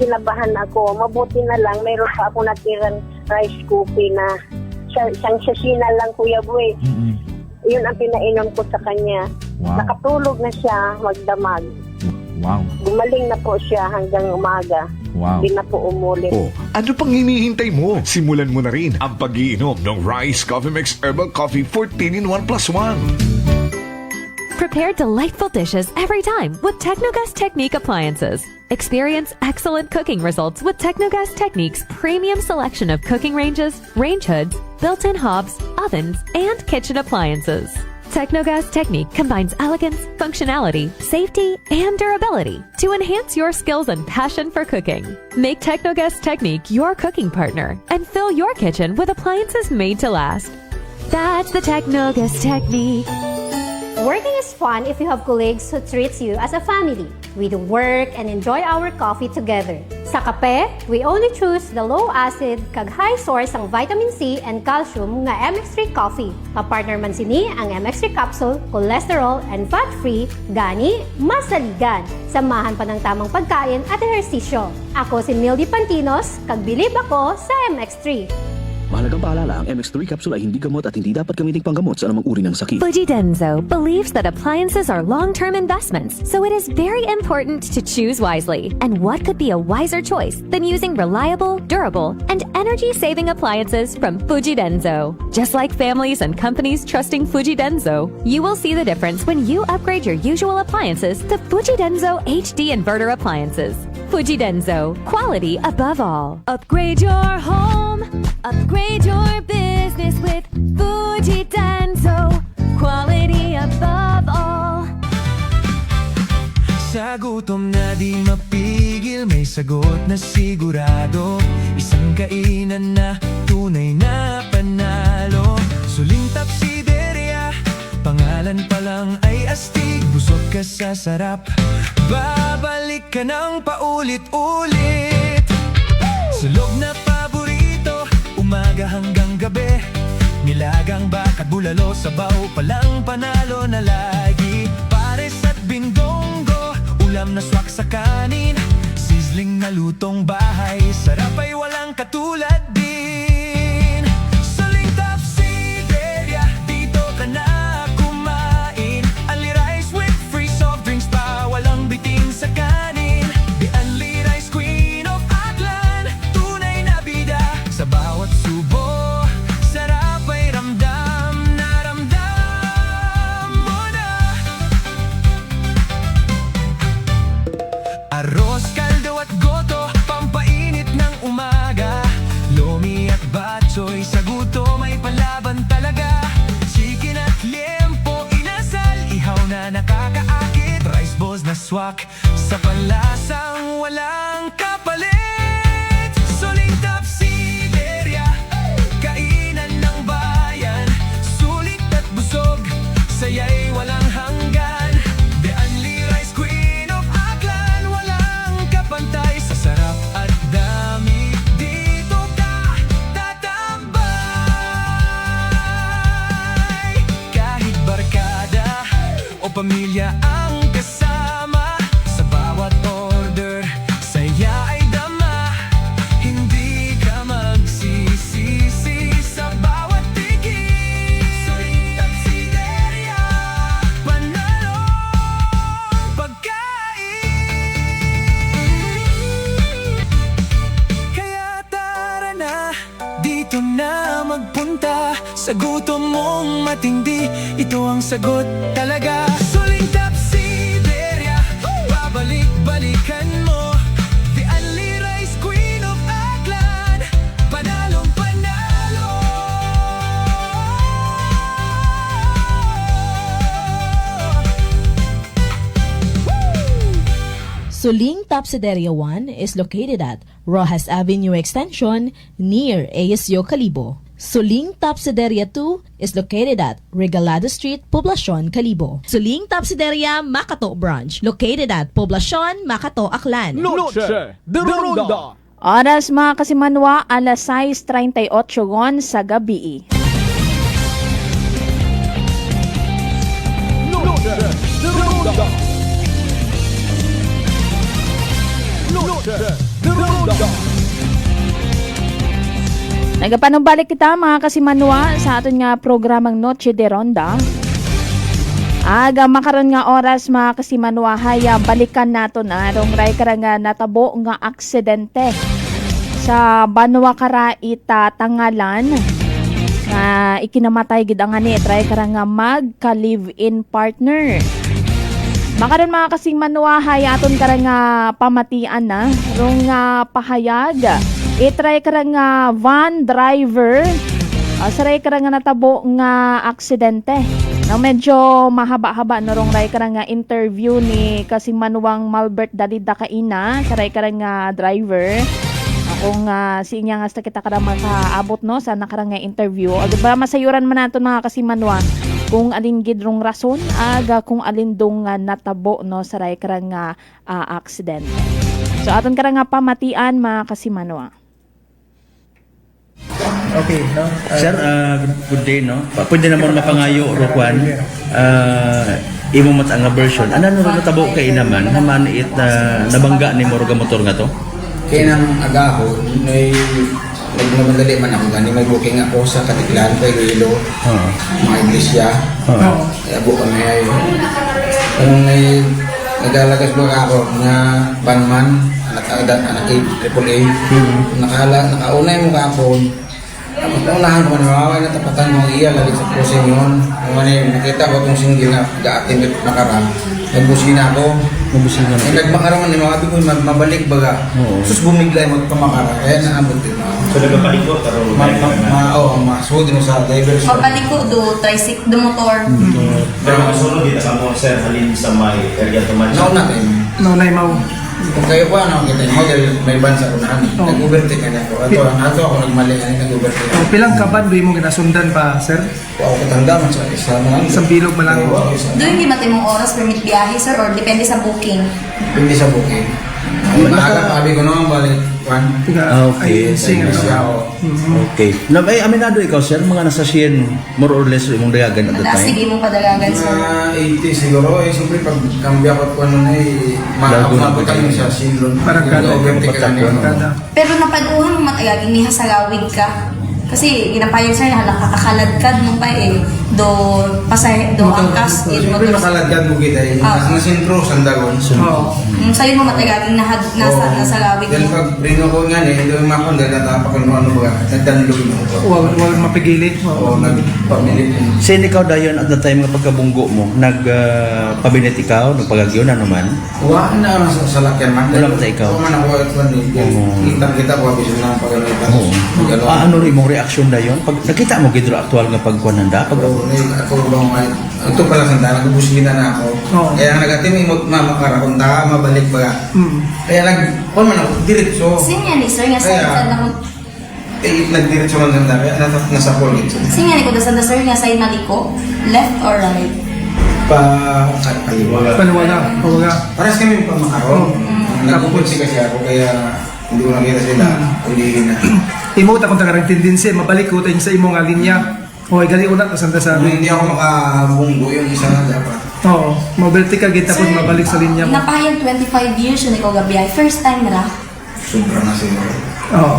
kinabahan ako. Mabuti na lang, mayroon pa ako natirang rice cookie na isang sasina lang, Kuya Boy. Yun ang pinainom ko sa kanya. Wow. Nakatulog na siya magdamag. Wow. Gumaling na po siya hanggang umaga. Wow. Hindi na po umulit. Oh, ano pang hinihintay mo? Simulan mo na rin ang pag-iinom ng Rice Coffee Mix Herbal Coffee 14-in-1+1. Prepare delightful dishes every time with Technogas Technique appliances. Experience excellent cooking results with Technogas Technique's premium selection of cooking ranges, range hoods, built-in hobs, ovens, and kitchen appliances. Technogas Technique combines elegance, functionality, safety, and durability to enhance your skills and passion for cooking. Make Technogas Technique your cooking partner and fill your kitchen with appliances made to last. That's the Technogas Technique. Working is fun if you have colleagues who treats you as a family. We do work and enjoy our coffee together. Sa kape, we only choose the low-acid kag high source ang vitamin C and calcium nga MX3 coffee. Kapartner man sini ang MX3 capsule, cholesterol and fat-free, gani, masaligan. Samahan pa ng tamang pagkain at ehersisyo. Ako si Mildy Pantinos, kag bilib ako sa MX3. Mahalagang paalala, ang MX3 capsule ay hindi gamot at hindi dapat gamiting panggamot sa anumang uri ng sakit. Fujidenzo believes that appliances are long-term investments, so it is very important to choose wisely. And what could be a wiser choice than using reliable, durable, and energy-saving appliances from Fujidenzo? Just like families and companies trusting Fujidenzo, you will see the difference when you upgrade your usual appliances to Fujidenzo HD inverter appliances. Fujidenzo, quality above all. Upgrade your home. Upgrade your business with Fujidenzo, quality above all. Sa gutom na di mapigil, may sagot na sigurado. Isang kainan na tunay na panalo. Suling Tapsideria, pangalan pa lang ay astig. Busog ka sa sarap, babalik ka ng paulit-ulit. Sulog na paborito, umaga hanggang gabi. Nilagang bakat bulalo, sabaw palang panalo na lagi. Pares at bindonggo, ulam na swak sa kanin. Sizzling na lutong bahay, sarap ay walang katulad din. Suling Tapsideria, dito ka na kumain. Only rice with free soft drinks pa, walang bitin sa kanin. The only rice queen of Aklan, tunay na bida sa bawat subo. Sarap ay ramdam na ramdam mo na. Arroz, kaldo at goto, pampainit ng umaga. Lomi at batchoy, sa gutom ay palaban talaga. Chicken at liempo, inasal, ihaw na nakakaakit. Rice balls na swak, sa panlasang walang kapalit. Suling Tapsideria, kainan ng bayan. Sulit at busog, saya'y walang hanggan. The only rice queen of Aklan, walang kapantay. Sa sarap at dami, dito ka tatambay. Kahit barkada o pamilya ang kasama, sa bawat order, saya ay dama. Hindi ka magsisisi sa bawat tigil. Suling Tapsideria, panalo pagkain. Kaya tara na, dito na magpunta. Sa gutom mong matindi, ito ang sagot talaga. Suling Tapsideria, babalik-balikan mo. The only rice queen of Aklan, panalong panalo. Suling Tapsideria 1 is located at Rojas Avenue Extension near ASU Calibo. Suling Tapsideria 2 is located at Regalado Street, Poblacion, Calibo. Suling Tapsideria Makato Branch, located at Poblacion, Makato, Aklan. Noche de Ronda. Oras mga kasimanwa, alas 6:38 sa gabi. Noche de Ronda. Noche de Ronda. Nagapanumbalik kita mga kasimanwa sa aton nga programang Noche de Ronda. Aga makaron nga oras mga kasimanwa, haya balikan nato na rong ray karang nga natabo nga aksidente sa Banwa Karaita Tangalan nga ikinamatay gid ang ani try karang nga magka-live-in partner. Makaron mga kasimanwa, haya aton karang nga pamatian na rong nga pahayag. Itry karang nga van driver saray karang nga natabo nga aksidente. Na medyo mahaba-haba no rong ray karang nga interview ni Kasimanwang Malbert Dalida Kaina saray karang nga driver. Akong sinya nga sa kita kada makaabot no sa nakarang nga interview. O diba masayuran man nato mga Kasimanwa kung alin gid rong rason aga kung alin dong natabo no saray karang nga aksidente. So aton karang nga pamatian mga Kasimanwa. Okay, no? Sir, good day, no? Pwede naman mapangayo, Roquan. Imo mat ang version. Ano nung natabo kay naman, naman it nabangga ni Moroga motor nga to? Kaya nang agahon, may nagmamadali man ako gani, may booking ako sa Katiklan, kay Guilo, mga iglesia. Kaya abo kami ay, kung may nagalagas ba ako na bangman, anak AAA, nakaunay mo kapon. Tapos naunahan ko manawaway na tapatan mo iya lagi sa pusing yun. Nakita ko itong singgil na ga-atin at makarang. Nagbusina ako. Nagmakarang ni mga ko mabalik baga. Sus bumigla yung magpamakara. Kaya naabot din ako. So nagpapaliko? Oo, masud mo sa driver. Papaliko do tricycle, do motor. Pero makasunod dito sa mga sir, halin sa may area tuman. Nauna kayo. Nauna mau. Kung kayo po, kita mo dahil may bansa ko na nag-overtake ka na ako. Ato ako nagmali, nag-overtake. Pilang kaban, doon mo ginasundan pa, sir? Ako katanda man sa isang bilog man lang. Doon hindi matimong oras permit biyahe, sir, or depende sa booking? Depende sa booking. Maaga pa kami ko naman balik. Okay. Okay. Na ay aminado ikaw sir, mga nasa siyen more or less imong dayagan at the time. Sige mo padalagan sir. 80 siguro siyempre pag kambya ko ano na maabot kami sa silon. Parang Pero napaduhan mo matagaging ni hasalawig ka. Kasi ginapayon sir na nakakaladkad mo pa do pasay do angkas mo to nakaladkad mo kita nasintro sandagon. Sayo mo matagaging nasa lawig mo. Dahil pag brino ko nga do makon dala ta pa kuno ano ba nagdanlog mo. Wag mapigilit mo. Nagpamilit. Sin ikaw dayon at the time nga pagkabunggo mo, nagpabinet ikaw, nagpagagyo na naman. Wa na sa lakyan man. Wala ta ikaw. Man ako at kita ko bisan na pagalitan. Ano rin imong reaksyon dayon? Pag nakita mo gidro aktual nga pagkuananda, ako bang ito pala sanda nagbubuslita na ako. Kaya nagatim imot mamakarakon mabalik ba. Kaya kon man ako diretso. Sinya ni sir nga sa na nagdiretso man sanda kaya nasa polit. Sinya ni ko da sanda sir nga sa maliko, left or right? Paliwala. Paras kami pa makaron. Nagpupunsi kasi ako kaya hindi ko nakita sila. Ulihin na. Imot akong tagarang tendency, mabalik ko tayo sa imong linya. O, gali una ka sanda sa amin. Hindi ako makabunggo yung isa na dapat. Oo, mobility ka gita po mabalik sa linya mo. Napahayang 25 years yun ikaw gabi. First time na? Sobra na siguro. Oo.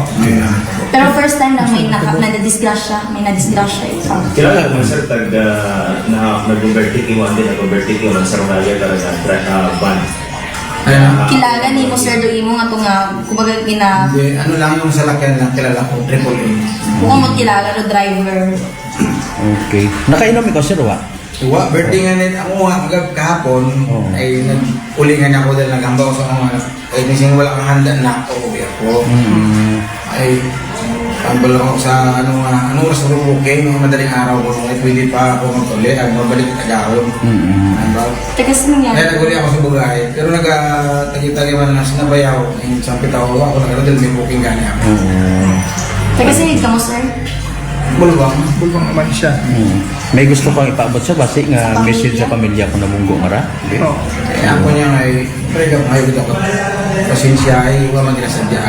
Pero first time na may nadisgrasya ikaw. Kilala ko sir, nag-overtake mo, nag-overtake mo sa Ronalia talaga, van. Kilala ni mo sir do imo nga to nga kumbaga ano lang yung salakyan lang kilala ko triple A. Kung mo kilala do driver. Okay. Nakainom ikaw sir wa? Birthday nga nito ako kahapon ay nag-ulingan ako dahil naghambaw sa mga ay nising wala kang handa na ako ay tambal ako sa anong oras ko booking ng madaling araw ko ay pwede pa ako magtuli ay mabalik at agahon. Tagas mo yan. Kaya naguli ako sa bugay pero nag-tagi-tagi man na sinabayaw yung sampit ako nagkaroon dahil may booking gani ako. Tagas mo sir? Bulwang naman siya. May gusto kang ipaabot sa basi nga message sa pamilya ko na munggo nga ra? Oo. Kaya ako niya ay prega kayo dito ko. Pasensya ay wa maginasadya.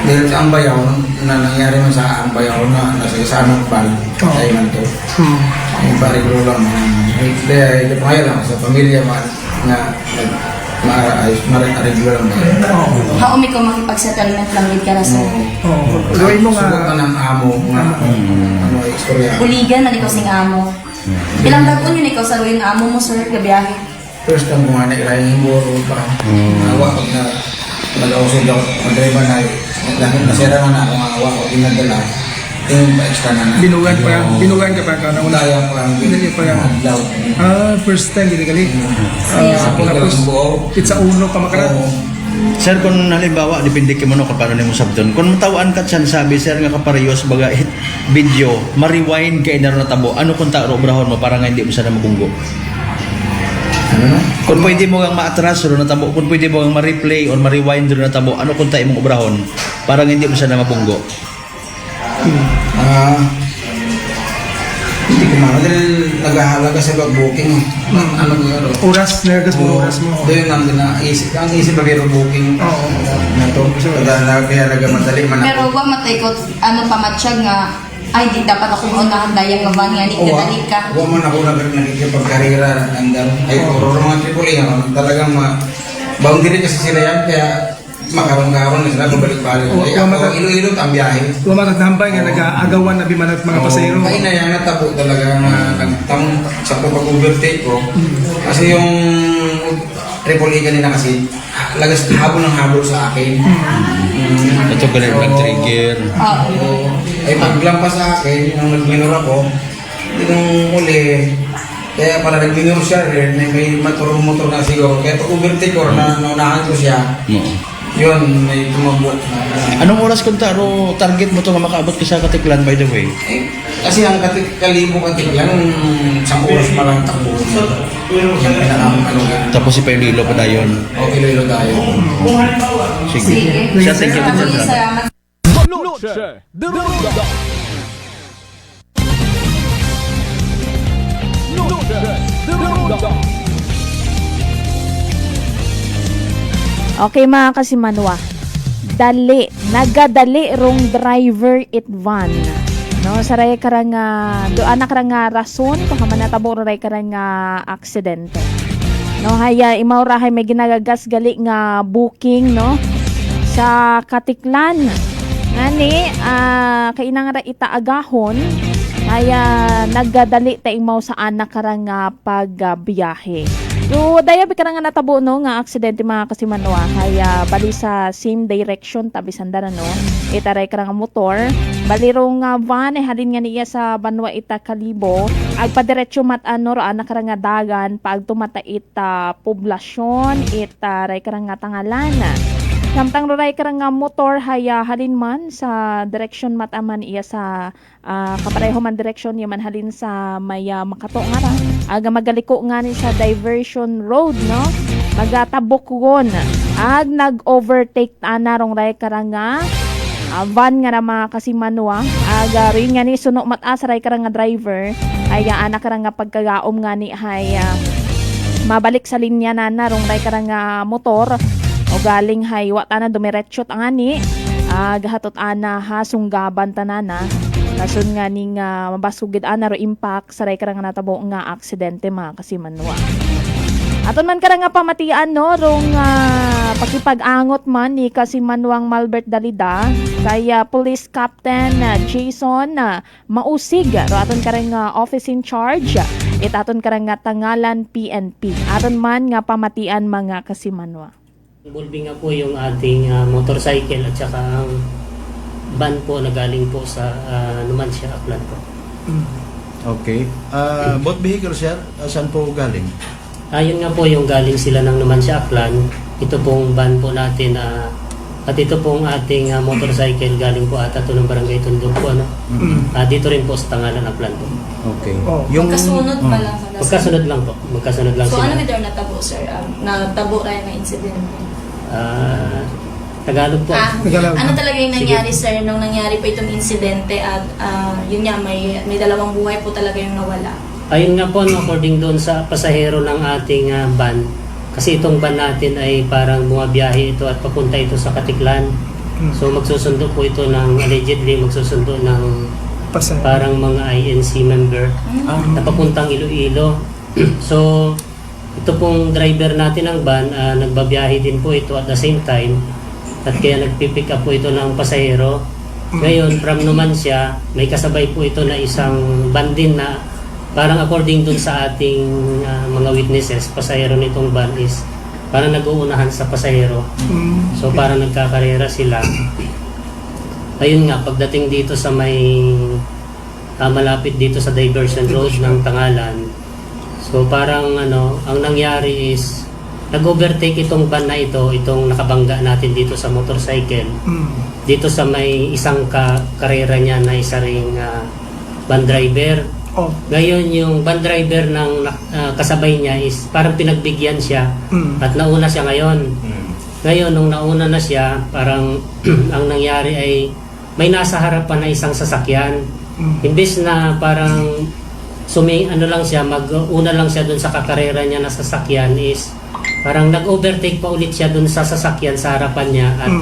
Dahil sa ang bayaw na nangyari man sa ang bayaw na nasa isanang bal ay man to. Ay parigulo lang. Kaya ito lang sa pamilya man na maariglo lang. Haumi ko makipag-settlement lang din ka na sa... Gawin mo nga. Subot ka ng amo nga. Ano ay istorya. Buligan na ikaw sing amo. Ilang taon yun ikaw sa ruin amo mo, sir, gabiyahe? First time ko nga nailayan yung buro pa. Nawa pag nag-ausod ako, madriba na nasira na ako nga awa ko, dinadala. Yung extra na. Binugan ka pa ka na una. Dayang lang. Hindi pa yan. First time gini-gali. It's a uno ka makarat. Sir, kung halimbawa, dipindi ka mo no, kung paano mo sabdon. Kung matawaan ka siya sabi, sir, nga kaparehos baga hit video, ma-rewind ka inaro na tabo. Ano kung taro brahon mo para nga hindi mo sana mabunggo? Ano na? Kung pwede mo kang ma-atras ro na tabo, kung pwede mo kang ma-replay or ma-rewind ro na tabo, ano kung tayo mong obrahon para nga hindi mo sana mabunggo? Hindi ko dahil naghahalaga sa booking. Ano nga Oras, nagagas mo oras mo. Doon ang naisip. Ang isip na booking. Oo. Na to. Kaya nagamadali man ako. Pero wa matay ko, ano pamatsyag nga, ay di dapat ako maunahan dayang nga van nga ni kadali ka. Huwag man ako nakikipagkarira. Ay, puro mga triple A. Talagang boundary kasi sila yan. Kaya makaroon-karoon na sila balik-balik. Ako, ilo-ilo ang biyahe. Huwag matatampay nga nag-aagawan na bimanat mga pasayro. Ay na yan, natabo talaga nagtamong sa pag-overtake ko. Kasi yung triple A kanina kasi, lagas habol ng habol sa akin. Ito galing nag-trigger. Ay paglampas sa akin, nung nag-minor ako, yung uli, kaya para nag-minor siya, may motor na siguro. Kaya pag-overtake ko, naunahan ko siya. Yun, may tumabot. Anong oras kung taro target mo ito nga makaabot ka sa Katiklan, by the way? Kasi ang Kalibo Katiklan, isang oras pa lang takbo. Yung pinaka-ano. Tapos si Paililo pa dayon. O, Iloilo tayo. Sige. Siya, thank you. Noche de Ronda. Noche de Ronda. Okay mga kasimanwa, nagadali rong driver it van. No, saray karang do anak karang rason kung man natabo ray karang aksidente. No, haya imawrahay may ginagagas gali nga booking no sa Katiklan. Ngani kainang ra itaagahon haya naggadali ta imaw sa anak karang pagbiyahe. So, daya bika nga natabo no nga aksidente mga kasimanwa kaya bali sa same direction tabi sandara no itaray ka nga motor bali rong van halin nga niya sa Banwa ita Kalibo agpadiretso mat ano ro anak nga dagan pag tumata ita poblasyon itaray ka nga tangalan samtang ray ka nga motor haya halin man sa direction mat aman iya sa kapareho man direction yaman halin sa maya makato nga ra aga magaliko nga ni sa diversion road no magatabok gon ag nag-overtake ana rong ray karanga van nga na mga kasimanwa aga rin nga ni suno matas ray karanga driver ay ana karanga pagkagaom nga ni hay mabalik sa linya na rong ray karanga motor o galing hay wata na dumiretso angani gahatot ana hasunggaban tanana nasun nga ning mabasugid ana ro impact saray karang natabo nga aksidente mga kasimanwa. Aton man karang pamatian no rong pakipag-angot man ni kasimanwang Malbert Dalida kaya Police Captain Jason Mausig ro aton karang office in charge aton karang tangalan PNP. Aton man nga pamatian mga kasimanwa. Involving nga po yung ating motorcycle at saka ang van po na galing po sa Numancia, Aklan po. Okay. Both vehicle, sir? Saan po galing? Yun nga po yung galing sila ng Numancia, Aklan. Ito pong van po natin at ito pong ating motorcycle galing po ata ito ng Barangay Tundog po. Ano? Dito rin po sa Tangalan, Aklan po. Okay. Magkasunod pa lang. Magkasunod lang po. Magkasunod lang so sila. ano may natabo sir? Natabo rin na incident? Tagalog po. Ano talaga yung Sige. nangyari, sir, nung nangyari po itong insidente at yun nga, may dalawang buhay po talaga yung nawala? Ayun nga po, no, according doon sa pasahero ng ating van, kasi itong van natin ay parang bumabiyahe ito at papunta ito sa Katiklan. So magsusundo po ito ng, allegedly magsusundo ng parang mga INC member na papuntang Iloilo. So ito pong driver natin ng van, nagbabiyahe din po ito at the same time, at kaya nagpipick up po ito ng pasahero. Ngayon, from Numancia, may kasabay po ito na isang van din na parang according dun sa ating mga witnesses, pasahero nitong van is parang nag-uunahan sa pasahero. So parang nagkakarera sila. Ayun nga, pagdating dito sa may malapit dito sa diversion road ng Tangalan, so parang ang nangyari is nag-overtake itong van na ito, itong nakabangga natin dito sa motorcycle. Dito sa may isang karera niya na isa ring van driver. Ngayon yung van driver ng kasabay niya is parang pinagbigyan siya at nauna siya ngayon. Ngayon nung nauna na siya, parang ang nangyari ay may nasa harapan na isang sasakyan. Imbes na parang lang siya, mag-una lang siya dun sa kakarera niya na sasakyan is parang nag-overtake pa ulit siya dun sa sasakyan sa harapan niya at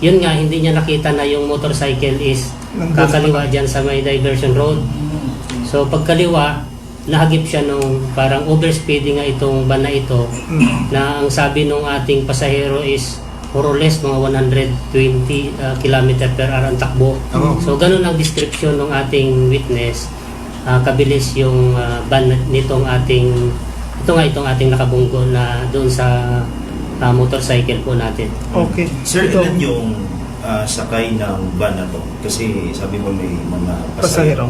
yun nga, hindi niya nakita na yung motorcycle is kakaliwa dyan sa may diversion road. So pagkaliwa, nahagip siya nung parang overspeeding nga itong van na ito na ang sabi nung ating pasahero is more or less mga 120 km per hour ang takbo. So ganun ang description ng ating witness. Kabilis yung van nitong itong ating nakabunggo na doon sa motorcycle po natin. Okay. Sir, ilan yung sakay ng van na to? Kasi sabi mo may mga pasahero.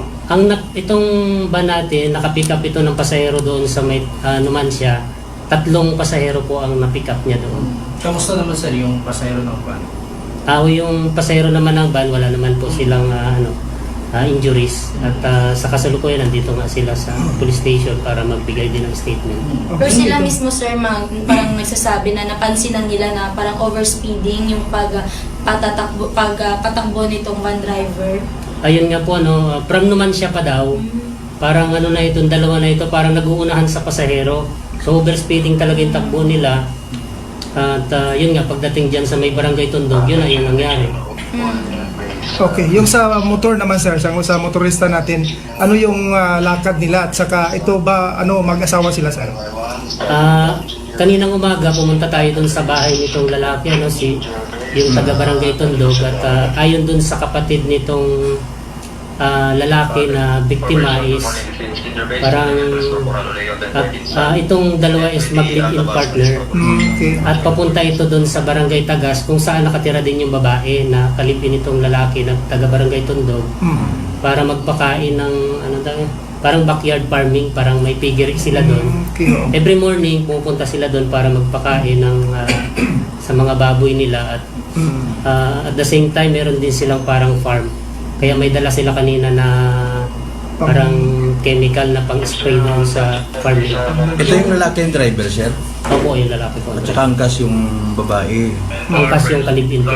Itong van natin, nakapick up ito ng pasahero doon sa may Numancia. 3 pasahero po ang na-pick up niya doon. Kamusta naman sir yung pasahero ng van? Yung pasahero naman ng van, wala naman po silang injuries. At sa kasalukuyan, nandito nga sila sa police station para magbigay din ng statement. Pero sila mismo, sir, parang nagsasabi na napansinan nila na parang overspeeding yung patakbo nitong van driver. Ayun nga po, from Numancia pa daw, parang na itong dalawa na ito, parang nag-uunahan sa pasahero. So overspeeding talaga yung takbo nila. At yun nga, pagdating dyan sa may barangay Tundog, yun ay yung nangyari. Okay, yung sa motor naman sir, sa motorista natin, ano yung lakad nila at saka ito ba mag-asawa sila sir? Kaninang umaga pumunta tayo dun sa bahay nitong lalaki, yung taga-barangay Tundog, at ayon dun sa kapatid nitong lalaki na biktima is parang itong dalawa is mag-live-in partner. At papunta ito dun sa barangay Tagas kung saan nakatira din yung babae na kalipin itong lalaki na taga-barangay Tundog para magpakain ng parang backyard farming, parang may piggery sila doon. Every morning pupunta sila doon para magpakain ng sa mga baboy nila at the same time meron din silang parang farm. Kaya may dala sila kanina na parang chemical na pang-spray doon sa farming. Ito yung lalaki yung driver, sir? Opo, yung lalaki po. At saka angkas yung babae. Angkas yung kalipin po.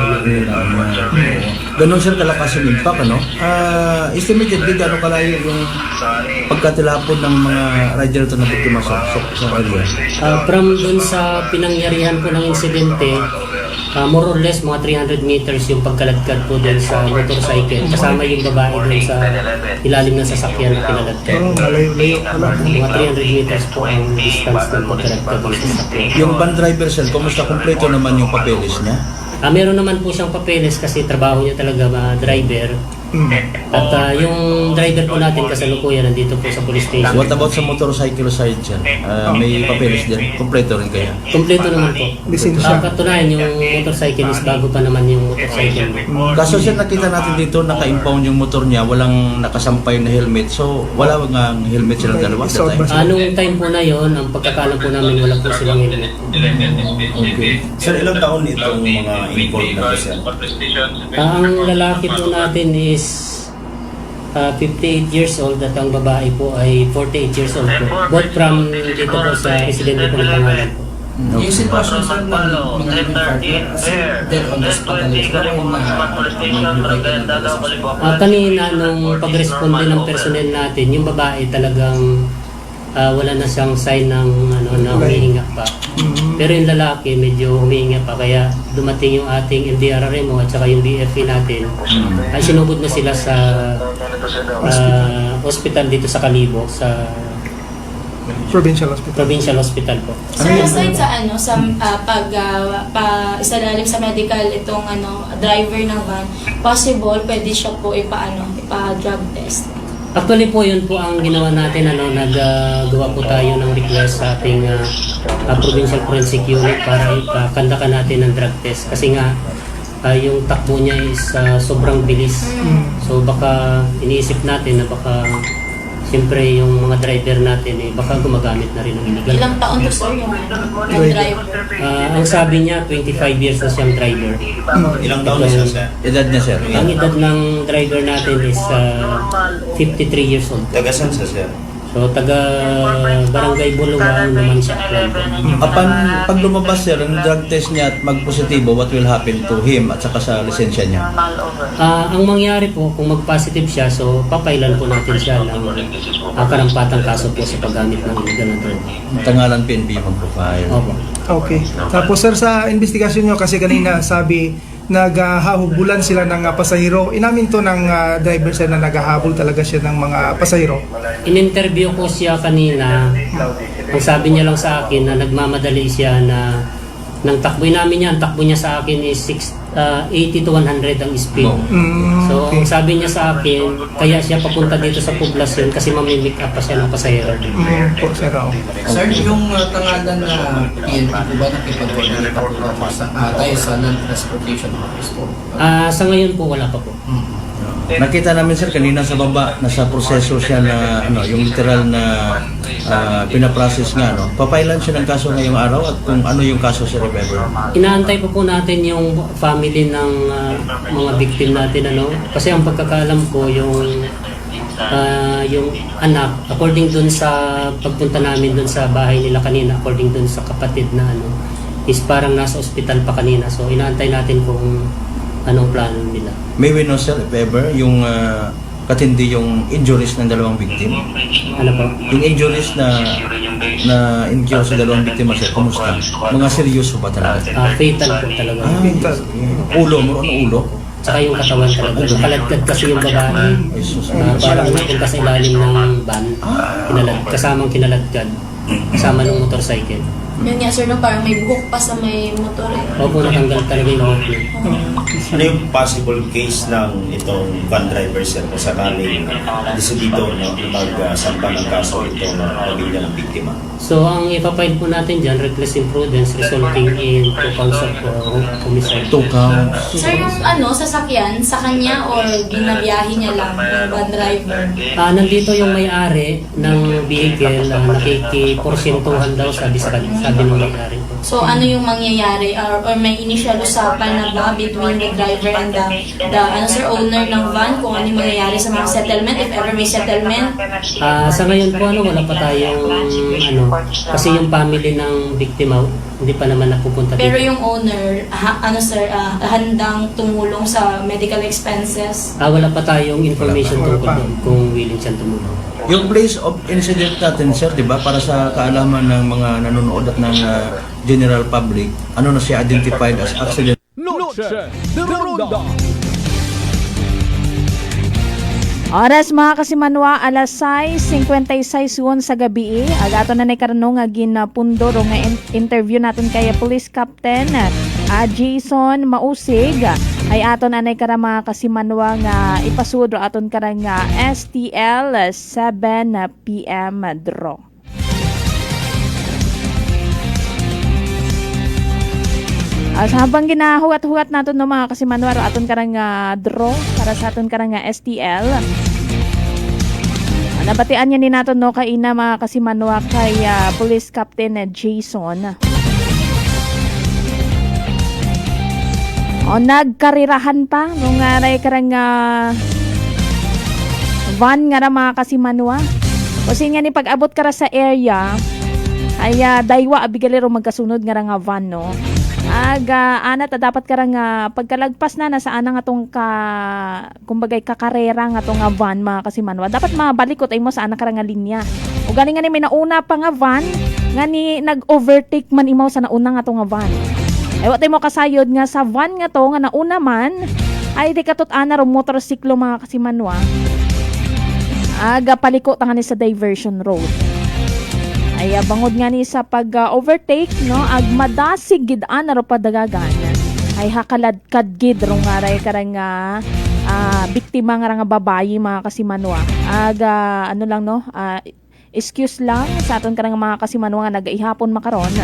Ganon sir kalakas yung impact, estimated din gano'ng kalayo yung pagkatilapon ng mga rider ito na biktima sa area? From dun sa pinangyarihan po ng insidente, more or less mga 300 meters yung pagkaladkad po dun sa motorcycle. Kasama yung babae dun sa ilalim ng sasakyan na pinaladkad. Mga 300 meters po ang distance ng pagkaladkad dun sa sasakyan. Yung van driver sir, kumusta kompleto naman yung papeles niya? Meron naman po siyang papeles kasi trabaho niya talaga driver. At yung driver po natin kasalukuyan nandito po sa police station. What about sa motorcycle side sir? May papeles din? Kompleto rin kaya? Kompleto naman po. Katunayan yung motorcycle is bago pa naman yung motorcycle. Kaso sir, nakita natin dito naka-impound yung motor niya, walang nakasampay na helmet. So wala nga helmet silang dalawa sa time? Nung time po na yon, ang pagkakalam po namin wala po silang helmet. Okay. Sir, ilang taon itong mga involved na sir? Ang lalaki po natin is 58 years old at ang babae po ay 48 years old po. Both from dito po sa residente po ng Tangalan po. Yung sitwasyon sa mga living partner, kasi dead on the spot na rin, pero yung Kanina, nung pag-responde ng personnel natin, yung babae talagang wala na siyang sign ng na humihinga pa. Pero yung lalaki medyo humihinga pa, kaya dumating yung ating LDRRMO at saka yung BFE natin. Ay sinugod na sila sa hospital dito sa Kalibo, sa Provincial Hospital. Provincial Hospital po. Sir, aside sa isalalim sa medical itong driver ng van, possible pwede siya po ipa-drug test. Actually po, yun po ang ginawa natin, naggawa po tayo ng request sa ating Provincial Forensic Unit para ipakandakan natin ng drug test. Kasi nga, yung takbo niya is sobrang bilis. So baka iniisip natin na baka siyempre yung mga driver natin baka gumagamit na rin ng illegal. Ilang taon to sir yung driver? Ang sabi niya, 25 years na siyang driver. Ilang taon na siya, sir? Edad niya, sir? Ang edad ng driver natin is 53 years old. Taga saan siya, sir? So, taga Barangay Buluan naman siya. Pag lumabas, sir, ang drug test niya at mag-positibo, what will happen to him at saka sa lisensya niya? Ang mangyari po, kung mag-positive siya, so papailan po natin siya ng karampatang kaso po sa paggamit ng illegal na drug. Tangalan PNP mag-profile. Okay. Tapos sir, sa investigasyon nyo, kasi kanina sabi, naghahabulan sila ng pasahero. Inamin to ng driver sir na naghahabol talaga siya ng mga pasahero. In-interview ko siya kanina. Ang sabi niya lang sa akin na nagmamadali siya na ng takbo namin niya. Ang takbo niya sa akin is 80 to 100 ang speed. So, ang sabi niya sa akin, kaya siya papunta dito sa poblasyon kasi mamimik up pa siya ng pasahero. Sir, yung tangalan na PNP po ba nakipag-coordinate po tayo sa non-transportation office po? Sa ngayon po, wala pa po. Nakita namin, sir, kanina sa baba, nasa proseso siya na yung literal na pinaprocess nga, papailan siya ng kaso ngayong araw at kung ano yung kaso, sir, if ever. Inaantay po natin yung family ng mga victim natin, kasi ang pagkakalam ko, yung anak, according dun sa pagpunta namin dun sa bahay nila kanina, according dun sa kapatid na is parang nasa ospital pa kanina. So inaantay natin kung anong plano nila. May we know, sir, if ever, yung katindi yung injuries ng dalawang victim? Ano po? Yung injuries na incur sa dalawang biktima, sir, kumusta? Mga seryoso ba talaga? Fatal po talaga. Fatal. Ulo mo, ano ulo? Tsaka yung katawan talaga. Kaladkad kasi yung babae. Parang napunta sa ilalim ng van. Kasamang kinaladkad. Kasama ng motorcycle. Yun nga sir, parang may buhok pa sa may motor Opo, natanggal talaga yung buhok niya. Ano yung possible case ng itong van driver, sir, kung sakaling desidido magsampa ng kaso itong pamilya ng biktima? So, ang ipapile po natin dyan, reckless imprudence resulting in 2 counts of homicide. 2 counts? Sir, yung sasakyan, sa kanya or ginabiyahe niya lang yung van driver? Nandito yung may-ari ng vehicle, nakikiporsentuhan daw sabi ng may-ari. So, ano yung mangyayari? Or may initial usapan na ba between the driver and the owner ng van kung ano yung mangyayari sa mga settlement, if ever may settlement? Sa ngayon po, wala pa tayong kasi yung family ng biktima, hindi pa naman napupunta dito. Pero yung owner, handang tumulong sa medical expenses? Wala pa tayong information tungkol doon kung willing siyang tumulong. Yung place of incident natin, sir, di ba, para sa kaalaman ng mga nanonood at ng general public, ano na siya identified as accident? Noche de Ronda. Oras mga kasimanwa, alas 6:56 sa gabi. Agato na naikarano nga ginapundor nga interview natin kay Police Captain Jason Mausig. Ay aton anay kara mga kasimanwa nga ipasudro aton kara nga STL 7 PM draw. Habang ginahugat-hugat natin no mga kasimanwaro aton karang draw para sa aton karang STL. Nabatian niya ni natin no kaina mga kasimanwa kay Police Captain Jason. Nagkarirahan pa nung aray karang van nga mga kasimanwa. Kasi nga ni pag-abot kara sa area, ay daywa abigalero magkasunod nga van no. Ana ta dapat ka nga pagkalagpas na sa ana nga tong kumbagay kakarera nga tong van mga kasimanwa. Dapat mabalikot ay mo sa ana ka nga linya. O gani nga ni may nauna pa nga van nga ni nag-overtake man imaw sa nauna nga tong van. Ay watay mo kasayod nga sa van nga to nga nauna man ay di katot ana ro motorsiklo mga kasimanwa. Paliko ta nga ni sa diversion road. Ay bangod nga ni sa pag-overtake no agmadasig gid ana ro padagagan ay hakaladkad gid ro nga ray karang biktima nga babayi mga kasimanwa ano lang no excuse lang sa aton karang mga kasimanwa nga nagaihapon makaron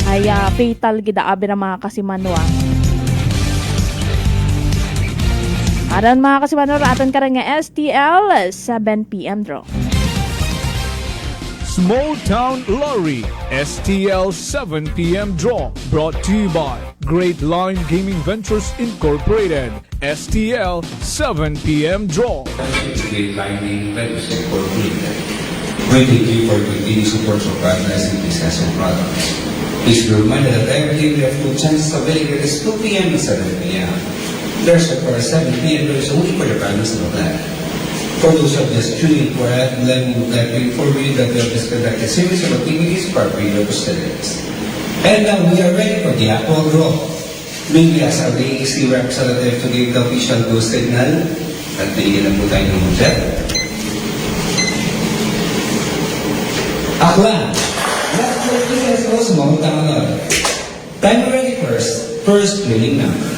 ay fatal gid abi ra mga kasimanwa. Aron mga kasimanwa aton karang STL 7 PM draw. Small Town Lottery STL 7 PM Draw brought to you by Great Line Gaming Ventures Incorporated. STL 7 PM Draw. Great Line Gaming Ventures Incorporated. We thank you for continued support of partners in business and products. Please be reminded that every day we have 2 chances available. It is 2 PM and 7 PM. There's for 7 PM there is only for the partners of that. For those of us tuning for it, then we would like to inform you that we have just conducted a series of activities for our radio students. And now we are ready for the Apple Draw. Maybe as our AEC representative to give the official go signal at bigyan na po tayo ng budget. Aklan! Last word is also mamutang na. Time ready first winning number.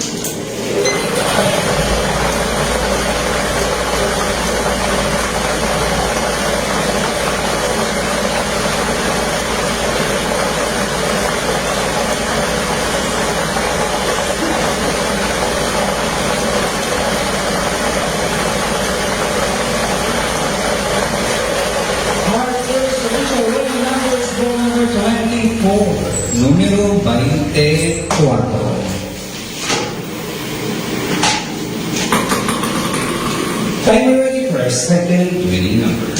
Número 24. Time ready for our second winning number.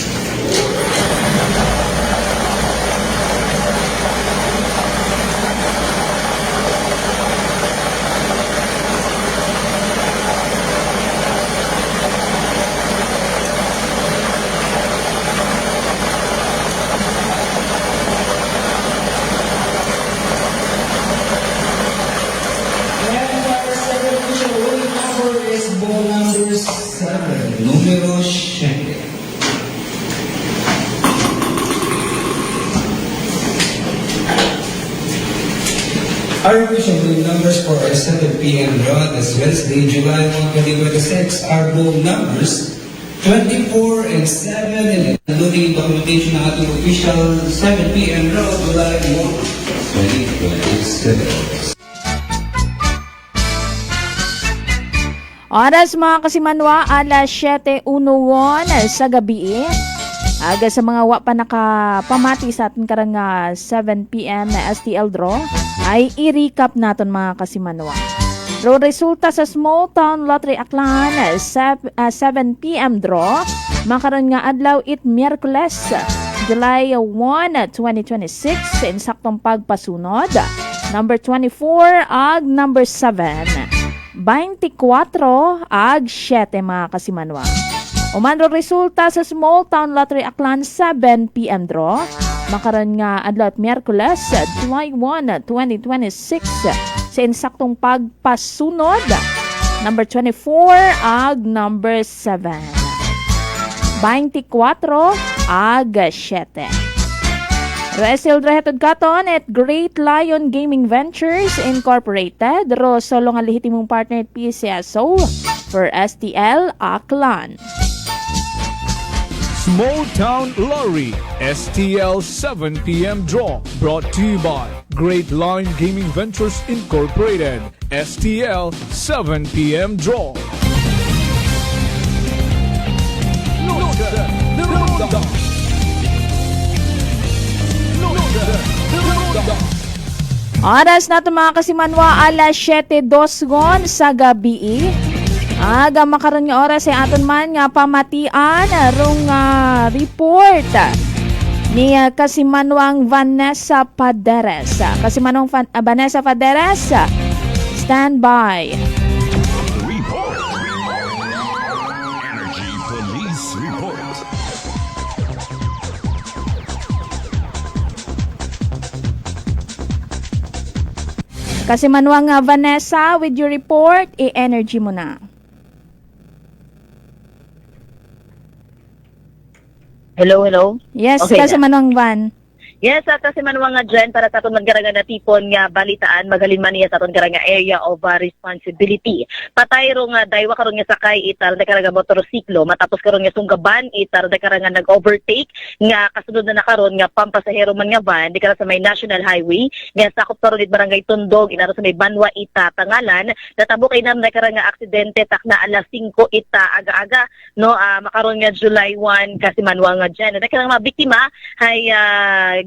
Número 7. Our official bowl numbers for our 7 PM draw this Wednesday, July 1, 2026 are bowl numbers 24 and 7 and including documentation ng ating official 7 PM draw July 1, 2026. Oras mga kasimanwa, alas 7:01 sa gabi. Aga sa mga wa pa nakapamati sa ating karang 7 PM na STL draw, ay i-recap natin mga kasimanwa. Draw resulta sa Small Town Lottery Aklan 7 PM draw, makaroon nga adlaw it Miyerkules, July 1, 2026 sa insaktong pagpasunod. Number 24 ag number 7. 24 ag 7 mga kasimanwa. Umandro resulta sa Small Town Lottery Aklan 7 PM draw. Makaroon nga adlaw at Miyerkules, July 1, 2026 sa insaktong pagpasunod. Number 24 ag number 7. 24 ag 7. Resil Drehetod Katon at Great Lion Gaming Ventures Incorporated. Ro solo nga lehitimong partner at PCSO for STL Aklan. Small Town Lottery STL 7 PM Draw brought to you by Great Line Gaming Ventures Incorporated. STL 7 PM Draw. Oras na ito mga kasimanwa, alas 7:02 sa gabi. Aga makaroon nga oras ay aton man nga pamatian rong report ni Kasimanwang Vanessa Paderes. Kasimanwang Vanessa Paderes, stand by. Report. Energy Police Report. Kasimanwang Vanessa, with your report, i-energy mo na. Hello, hello? Yes, Okay Kasimanwang Van. Yes, kasi manuwa nga dyan para sa aton magkaranga na tipon nga balitaan magalin man niya sa aton karanga area of responsibility. Patay ro nga daywa karon nga sakay itar da karanga motorsiklo matapos karon nga sunggaban itar da karanga nag-overtake nga kasunod na karon nga pampasahero man nga van di kara sa may National Highway nga sakop karon it barangay Tundog inaro sa may Banwa Ita Tangalan natabo kay nam da karanga aksidente takna alas 5 ita aga-aga no makaron nga July 1 kasi manuwa nga dyan. Da karanga mga biktima hay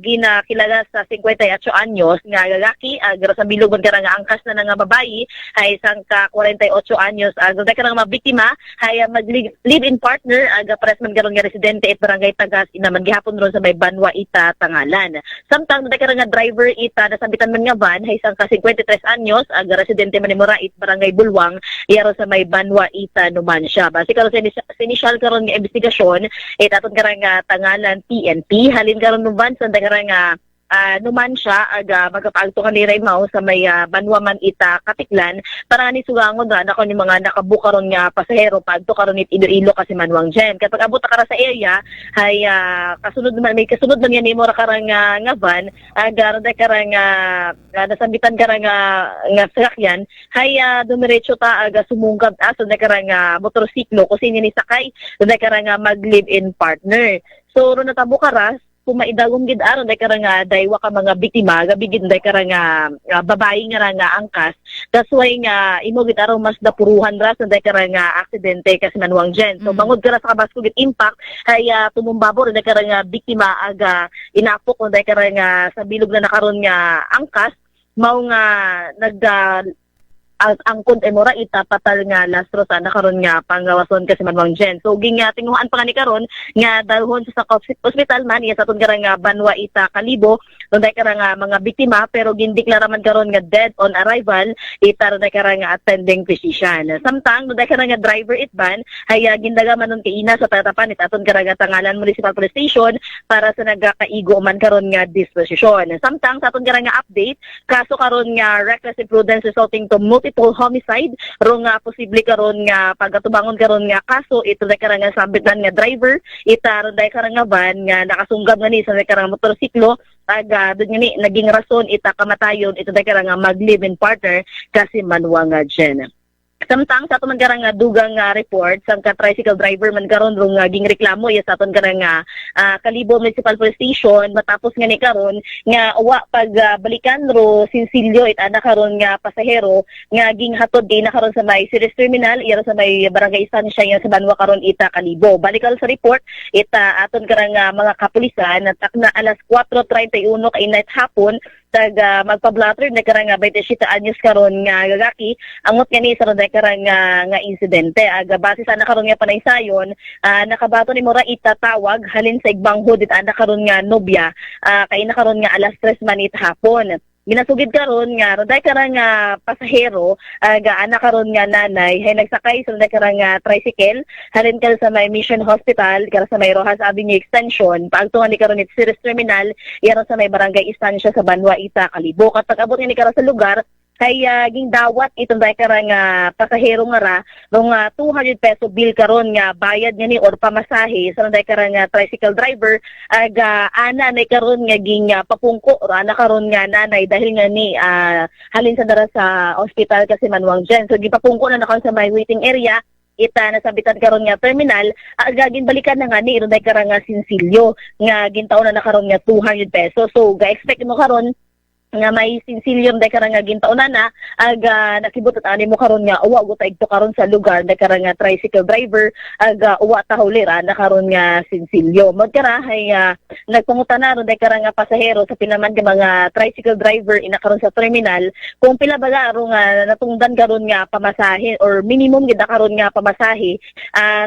ginakilala sa 58 anyos nga lalaki agara sa bilog nga angkas na nga babayi ay isang ka 48 anyos agara ka nga mga biktima ay mag-live-in partner aga pares man garon nga residente at barangay Tagas inaman gihapon ron sa may Banwa Ita Tangalan. Samtang ka nga driver ita nasambitan man nga van ay isang ka 53 anyos aga residente man ni Morait barangay Bulwang iyaro sa may Banwa Ita Numancia. Base karon sa initial karon nga investigasyon aton nga Tangalan PNP halin karon ng van sa nga Numancia aga magkapaagto kanira mao sa may Banwaman Ita Katiklan para ni sugangon ra na kon mga nakabuka ron nga pasahero paagto karon it Iloilo kasi Manwang Jen kapag abot ka sa area ay kasunod man may kasunod man yan mo ra karang nga van aga ron karang nasambitan karang nga sakyan hay dumiretso ta aga sumungkab aso na karang motorsiklo kasi ni sakay ron karang mag-live-in partner so ron natabo karas kung maidagong gid aron day karang daywa ka mga biktima gabi gid day karang babae nga angkas that's why nga imo gid aron mas dapuruhan ra sa day karang aksidente kasi Manwang Jen so bangod kara sa kabasko gid impact ay tumumbabor day karang biktima aga inapok day karang sa bilog na nakaron nga angkas mao nga nag angkod emora ita patal nga lastro sa nakaron nga panggawason kasi Manwang Jen. So tinguhan pa nga ni karon nga dalhon sa hospital man iya sa aton karang Banwa Ita Kalibo dunay karang mga biktima pero gindeklara man karon nga dead on arrival ita dunay karang attending physician. Samtang dunay karang driver itban ay gindaga manon kay ina sa tatapan it aton karang Tangalan Municipal Police Station para sa nagakaigo man karon nga disposisyon. Samtang sa aton karang update kaso karon nga reckless imprudence resulting to multiple homicide ro nga posible karon nga pagatubangon karon nga kaso ito day karang nga sabitan nga driver ita ron day karang nga van nga nakasunggab nga ni sa day karang motorsiklo taga dun ni naging rason ita kamatayon ito day karang nga mag-live-in partner kasi Manwang Jen. Samtang sa aton man karang dugang report sa tricycle driver man karon rong ging reklamo iya sa aton karang Kalibo Municipal Police Station matapos nga ni karon nga wa pag balikan ro sinsilyo it ana karon nga pasahero nga ging hatod di na karon sa may Ceres Terminal iya sa may barangay Estancia iya sa Banwa karon ita Kalibo. Balikal sa report ita aton karang mga kapulisan at na alas 4:31 kay night hapon taga magpa-blatter na karang 27 anyos karon nga lalaki angot nga ni sa karang nga insidente aga base sa nakaron nga panaysayon nakabato ni Mora ita tawag halin sa Igbangho dit ana karon nga nobya kay nakaron nga alas 3 manit hapon ginasugid karon nga roday karang pasahero aga ana karon nga nanay hay nagsakay sa roday karang tricycle halin kal sa may Mission Hospital kara sa may Rojas Avenue Extension paagto nga ni karon it Ceres Terminal iyaron sa may Barangay Estancia sa Banwa Ita Kalibo kapag abot nga ni kara sa lugar kaya ging dawat itong day karang pasahero nga ra rong 200 peso bill karon nga bayad nga ni or pamasahe sa day karang tricycle driver aga ana nay karon nga ging papungko or ana karon nga nanay dahil nga ni halin sa dara sa hospital kasi Manwang Jen so gipapungko na nakon sa my waiting area ita nasabitan karon nga terminal agagin balikan na nga ni iron day karang sinsilyo nga gintaon na karon nga 200 pesos so ga-expect mo karon nga may sinsilyon day karang nga gintauna na nakibot at ani mo karon nga uwa go taig to karon sa lugar day karang nga tricycle driver uwa ta hulira na karon nga sinsilyo mod kara hay nagpangutana ron day karang nga pasahero sa pinaman nga mga tricycle driver ina karon sa terminal kung pila baga aro nga natungdan karon nga pamasahe or minimum gid karon nga pamasahe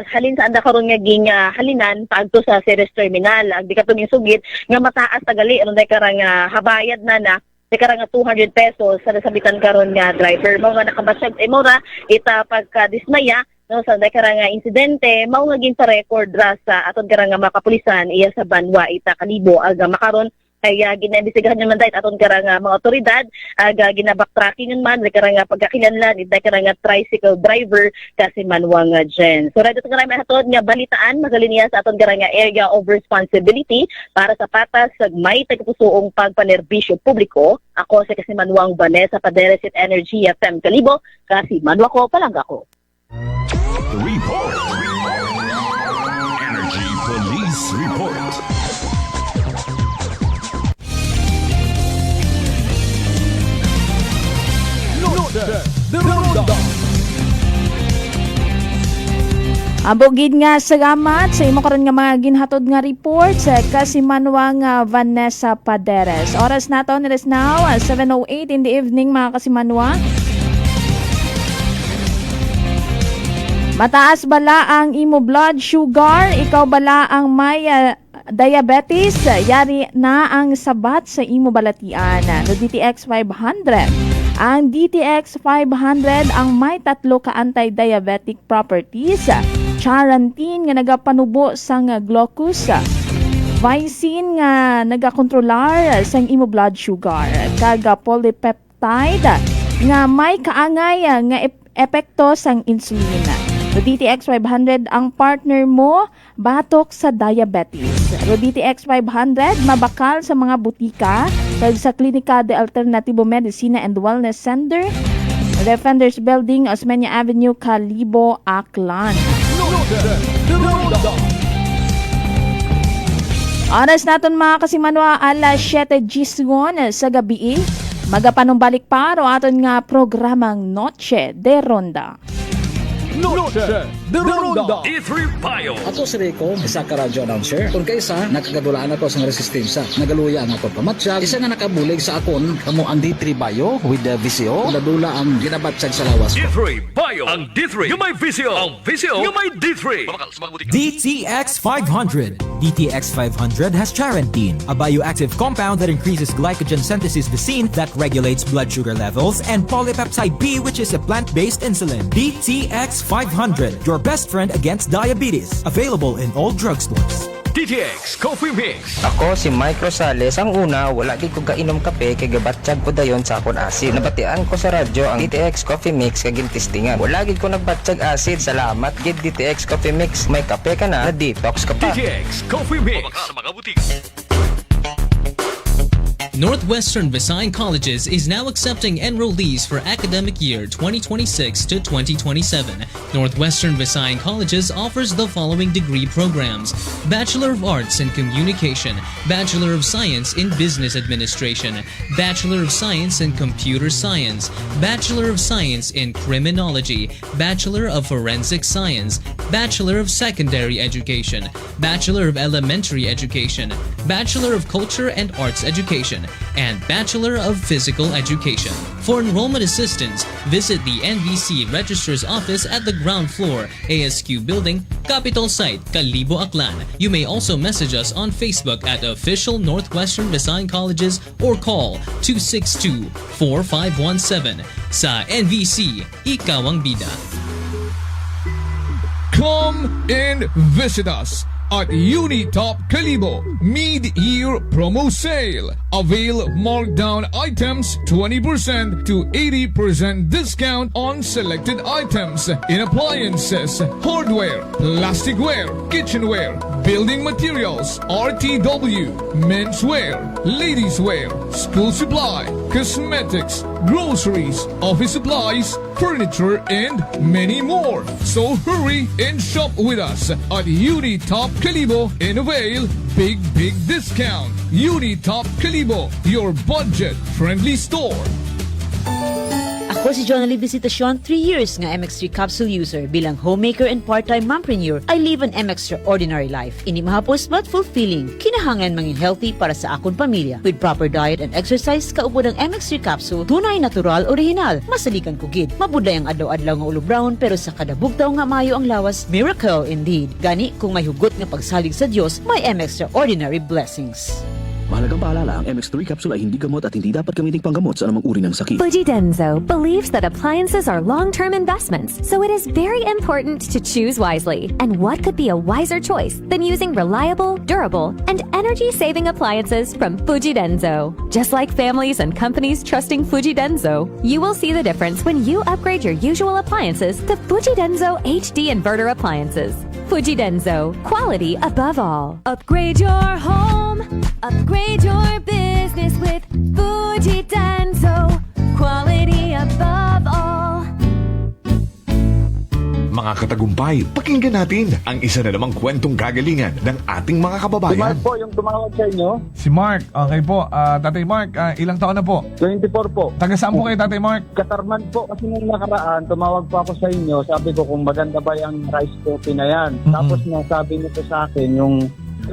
halin sa anda karon nga ging halinan paadto sa Ceres terminal di katon yung sugit nga mataas tagali aron day karang habayad na karang nga 200 pesos sa nasabitan karon nga driver mao nga nakabasyag mora ita pagka-dismaya no sa karang nga insidente mao nga gin sa record ra sa aton karang nga makapulisan iya sa Banwa ita Kalibo aga makaron ay gina-imbestigahan naman dahil aton karang mga otoridad gina-backtracking yun man karang nga pagkakilanlan ita karang nga tricycle driver kasi Manuang Jen. So radyo karang may hatod nga balitaan magaliniya sa aton karang nga area of responsibility para sa patas sa may tagpusoong pagpanerbisyo publiko. Ako si kasi Manuang Vanessa Paderes at Energy FM Kalibo kasi Manwa ko palangga ko. Report. Energy Police Report. Abogid nga salamat sa imo karon nga mga ginhatod nga report sa Kasimanwa nga Vanessa Paderes. Oras naton it is now 7:08 in the evening mga Kasimanwa. Mataas bala ang imo blood sugar, ikaw bala ang may diabetes, yari na ang sabat sa imo balatian. No DTX 500. Ang DTX 500 ang may 3 ka anti-diabetic properties. Charantin nga nagapanubo sang glucose. Vicin nga nagakontrolar sang imo blood sugar. Kaga polypeptide nga may kaangay nga epekto sang insulina. So DTX 500 ang partner mo batok sa diabetes. So DTX 500 mabakal sa mga butika kag sa Klinika de Alternativo Medicina and Wellness Center, Defenders Building, Osmeña Avenue, Kalibo, Aklan. Oras naton mga Kasimanwa alas 7:10 sa gabi. Magapanumbalik paro aton nga programang Noche de Ronda. Noche de Ronda. D3 Payo. Ako si Rico, isa ka radio announcer. Kung kaysa, nakagadulaan ako sa resistensya. Nagaluya ang akong pamatsyag. Isa nga nakabulig sa akon, kamo ang D3 Bayo with the VCO. Ladula ang ginabatsyag sa lawas ko. D3 Bayo. Ang D3 yung may VCO. Ang VCO yung may D3. DTX 500. DTX 500 has Charantin, a bioactive compound that increases glycogen synthesis vacine that regulates blood sugar levels, and polypeptide B, which is a plant-based insulin. DTX 500, your best friend against diabetes. Available in all drugstores. DTX Coffee Mix. Ako si Mike Rosales. Ang una, wala di ko kainom kape kay gabatsyag ko dayon sa akon acid. Nabatian ko sa radyo ang DTX Coffee Mix kay gintistingan. Wala gid ko nagbatsyag acid. Salamat gid DTX Coffee Mix. May kape ka na detox ka pa. DTX Coffee Mix. Sa mga butik. Northwestern Visayas Colleges is now accepting enrollees for academic year 2026 to 2027. Northwestern Visayas Colleges offers the following degree programs: Bachelor of Arts in Communication, Bachelor of Science in Business Administration, Bachelor of Science in Computer Science, Bachelor of Science in Criminology, Bachelor of Forensic Science, Bachelor of Secondary Education, Bachelor of Elementary Education, Bachelor of Culture and Arts Education, and Bachelor of Physical Education. For enrollment assistance, visit the NVC Registrar's Office at the ground floor, ASQ Building, Capital Site, Kalibo, Aklan. You may also message us on Facebook at Official Northwestern Visayas Colleges or call 262-4517. Sa NVC, ikaw ang bida. Come and visit us at Unitop Kalibo Mid-Year Promo Sale. Avail markdown items 20% to 80% discount on selected items in appliances, hardware, plasticware, kitchenware, building materials, RTW, menswear, ladieswear, school supply, cosmetics, groceries, office supplies, furniture, and many more. So hurry and shop with us at Unitop Kalibo and avail big discount. Unitop Kalibo, your budget-friendly store. Ako si Jonalyn Visitasyon, 3 years nga MX3 capsule user. Bilang homemaker and part-time mompreneur, I live an extraordinary life. Ini mahapos but fulfilling. Kinahangan mangin healthy para sa akong pamilya. With proper diet and exercise, kaupo ng MX3 capsule, tunay, natural, original. Masalikan ko gid. Mabudlay ang adlaw-adlaw nga ulo brown, pero sa kada bugtaw nga mayo ang lawas, miracle indeed. Gani, kung may hugot nga pagsalig sa Dios, may extraordinary blessings. Mahalagang paalala, ang MX3 capsule ay hindi gamot at hindi dapat gamiting panggamot sa anumang uri ng sakit. Fuji Denso believes that appliances are long-term investments, so it is very important to choose wisely. And what could be a wiser choice than using reliable, durable, and energy-saving appliances from Fuji Denso? Just like families and companies trusting Fuji Denso, you will see the difference when you upgrade your usual appliances to Fuji Denso HD inverter appliances. Fuji Denso, quality above all. Upgrade your home, upgrade your business with Fuji Denso, quality above all. Mga katagumpay, pakinggan natin ang isa na namang kwentong kagalingan ng ating mga kababayan. Si Mark po yung tumawag sa inyo. Si Mark, okay po. Tatay Mark, ilang taon na po? 24 po. Taga saan po kayo, Tatay Mark? Katarman po kasi nung nakaraan, tumawag po ako sa inyo. Sabi ko kung maganda ba yung rice coffee na yan. Tapos nasabi niyo po sa akin yung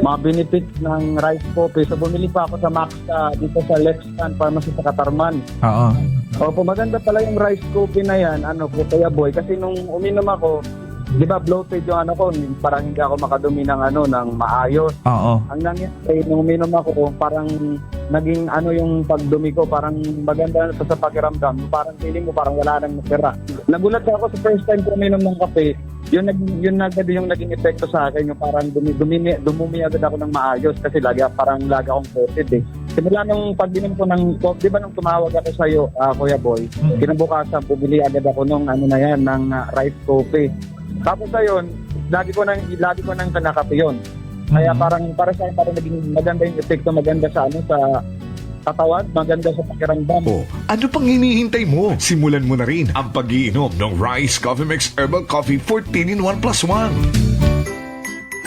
mga benefits ng rice coffee. So bumili pa ako sa Max dito sa Lexan Pharmacy sa Katarman. Oo. Opo, maganda pala yung rice coffee na yan, po, Kuya Boy. Kasi nung uminom ako, di ba bloated yung ko, parang hindi ako makadumi ng ng maayos. Oo. Ang nangyari, nung uminom ako, parang naging yung pagdumi ko, parang maganda sa pakiramdam. Parang feeling mo, parang wala nang natira. Nagulat ako sa first time ko uminom ng kape, yun agad yung naging epekto sa akin, yung parang dumumi agad ako ng maayos kasi lagi akong coated eh. Simula nung pag-inom ko ng, di ba nung tumawag ako sa iyo, Kuya Boy, kinabukasan, bumili agad ako ng ng rice coffee. Tapos ayun, lagi ko nang kanakape yun. Kaya parang para sa akin, parang naging maganda yung epekto, maganda sa sa katawan, maganda sa pakiramdam. Ano pang hinihintay mo? Simulan mo na rin ang pag-iinom ng Rice Coffee Mix Herbal Coffee 14-in-1+1.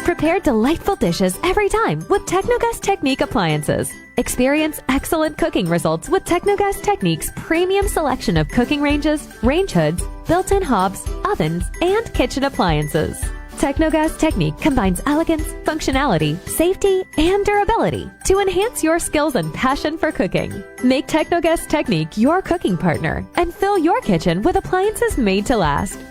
Prepare delightful dishes every time with Technogas Technique appliances. Experience excellent cooking results with Technogas Technique's premium selection of cooking ranges, range hoods, built-in hobs, ovens, and kitchen appliances. Technogas Technique combines elegance, functionality, safety, and durability to enhance your skills and passion for cooking. Make Technogas Technique your cooking partner and fill your kitchen with appliances made to last.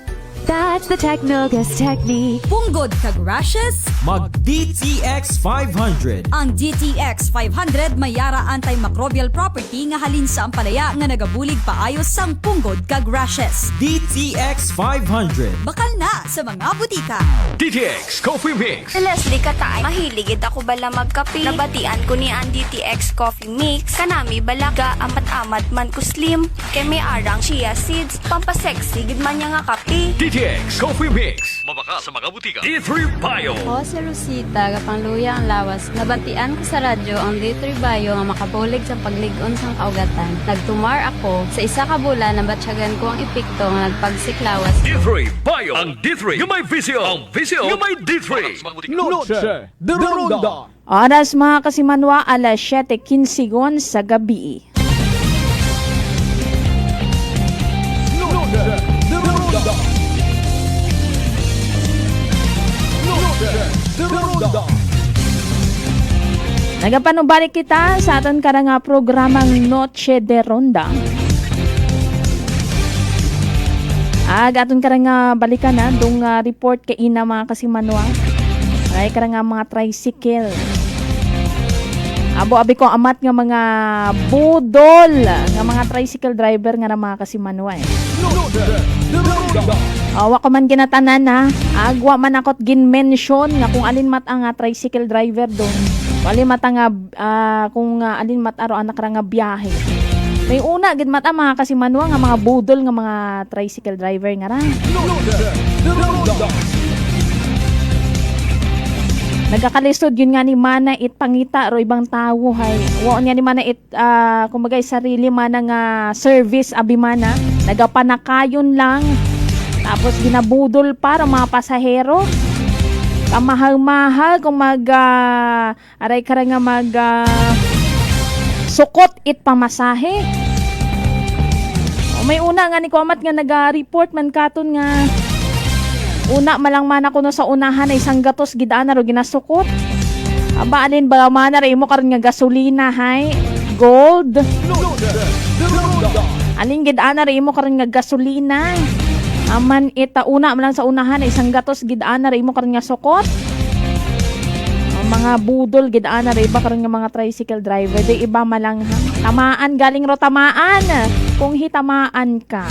That's the Technogas Technique. Punggod kag rashes? Mag DTX 500. Ang DTX 500 may yara antimicrobial property nga halin sa ampalaya nga nagabulig paayos sang punggod kag rashes. DTX 500. Bakal na sa mga butika. DTX Coffee Mix. Leslie Katay, mahiligid ako bala magkape. Nabatian ko ni ang DTX Coffee Mix. Kanami balaga amat-amat man ko slim. Kay may arang chia seeds. Pampasexy gid man niya nga kape. DTX Coffee Mix. Mabaka sa mga butika. D3 Bio. Ako si Rosita, kapangluya ang lawas. Nabatian ko sa radyo ang D3 Bio nga makabulig sa pagligon sang kaugatan. Nagtumar ako sa isa ka bulan na batsyagan ko ang epekto nga nagpagsiklawas. D3 Bio. Ang D3 yung may visio. Ang visio yung may D3. Noche de Ronda. Oras mga kasimanwa, alas 7:15 sa gabi. Nagapanubalik kita sa aton karang programang Noche de Ronda. Aton karang balikan na dong report kay ina mga kasimanwa. Ay karang mga tricycle. Abi ko amat nga mga budol nga mga tricycle driver nga na mga kasimanwa eh. Wa ko man ginatanan ha. Agwa man akot gin-mention nga kung alin mat ang tricycle driver doon. Wali mat nga kung alin mat aro anak ra nga biyahe. May una gid mat ang mga kasimanwa nga mga budol nga mga tricycle driver nga ra. Nagakalisod yun nga ni mana it pangita ro ibang tawo hay. Wa niya ni mana it kumbaga sarili mana nga service abi mana. Nagapanakayon lang. Tapos ginabudol para mga pasahero. Kamahal-mahal kung aray ka nga sukot it pamasahe. O may una nga ni Kuamat nga naga-report man katon nga una malang man ako no sa unahan ay isang gatos gidaan na ro ginasukot. Aba alin ba man na mo karon nga gasolina hay gold. Alin gidaan na mo karon nga gasolina. Aman ita una man lang sa unahan ay isang gatos gidaan na mo karon nga sukot. Mga budol gidaan na iba karon nga mga tricycle driver di iba malang ha. Tamaan galing ro tamaan kung hitamaan ka.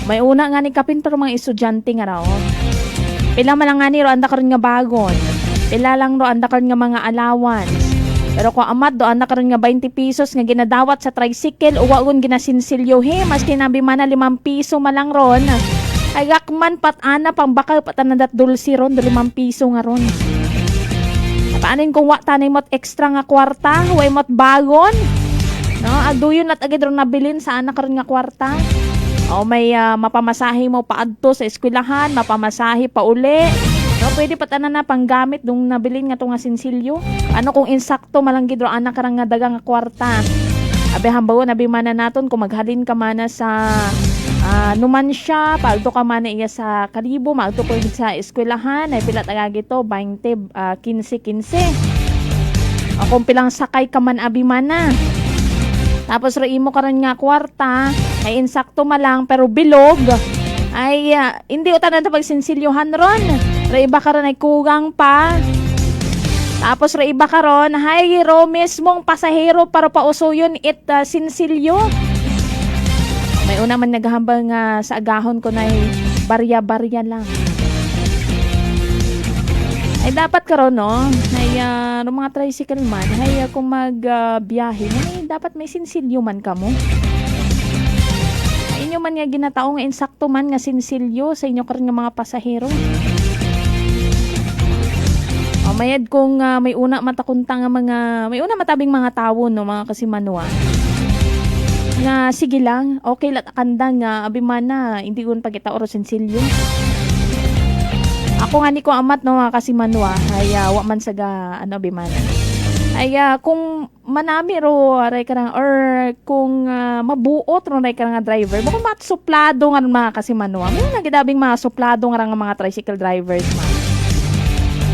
May una nga ni kapintor mga estudyante nga raw. Pila man lang nga ni ro anda karon nga bagon. Pila lang ro anda karon nga mga allowance. Pero kung amat do anda karon nga 20 pesos nga ginadawat sa tricycle o wagon ginasinsilyo he maski nabi man na 5 piso malang ron. Ay gakman patana pang bakal patanadat dulsi ron 5 piso nga ron. Paanin kung wa tanay mot extra nga kwarta, way mot bagon. No, aduyon at agad ron nabilin sa anak karon nga kwarta. O may mapamasahe mo paadto sa eskwelahan, mapamasahe pa uli. No, pwede patanan na panggamit dung nabilin nga to nga sinsilyo. Ano kung insakto malang gidro anak karang nga dagang nga kwarta. Abi hambaw na bimana naton kung maghalin ka mana sa numansya, palto ka man iya sa Karibo, malto ko sa eskwelahan, ay pila tagagi to, 20, 15. Kung pilang sakay ka man abi mana. Tapos ro imo karon nga kwarta, ay insakto malang pero bilog. Ay hindi utanan ta pagsinsilyohan ron. Ro iba karon ay kugang pa. Tapos ro iba karon, hay ro mismong pasahero para pausuyon it sinsilyo. May una man naghambal nga sa agahon ko na barya-barya lang. Ay dapat karon no, ay mga tricycle man, ay kung magbiyahe, ay dapat may sinsilyo man kamo. Ay inyo man nga ginatao nga insakto man nga sinsilyo sa inyo karon nga mga pasahero. O mayad kung may una matakunta nga may una matabing mga tawo no, mga kasimanwa. Nga sige lang, okay latakanda nga abi mana hindi kun pagita oro sinsilyo. Ako nga ni ko amat no kasi manwa ay wa man saga ano abi mana. Ay kung manami ro aray karang or kung mabuot ro ray karang driver, baka matsuplado nga mga kasi manwa. May nagidabing mga suplado nga mga tricycle drivers man.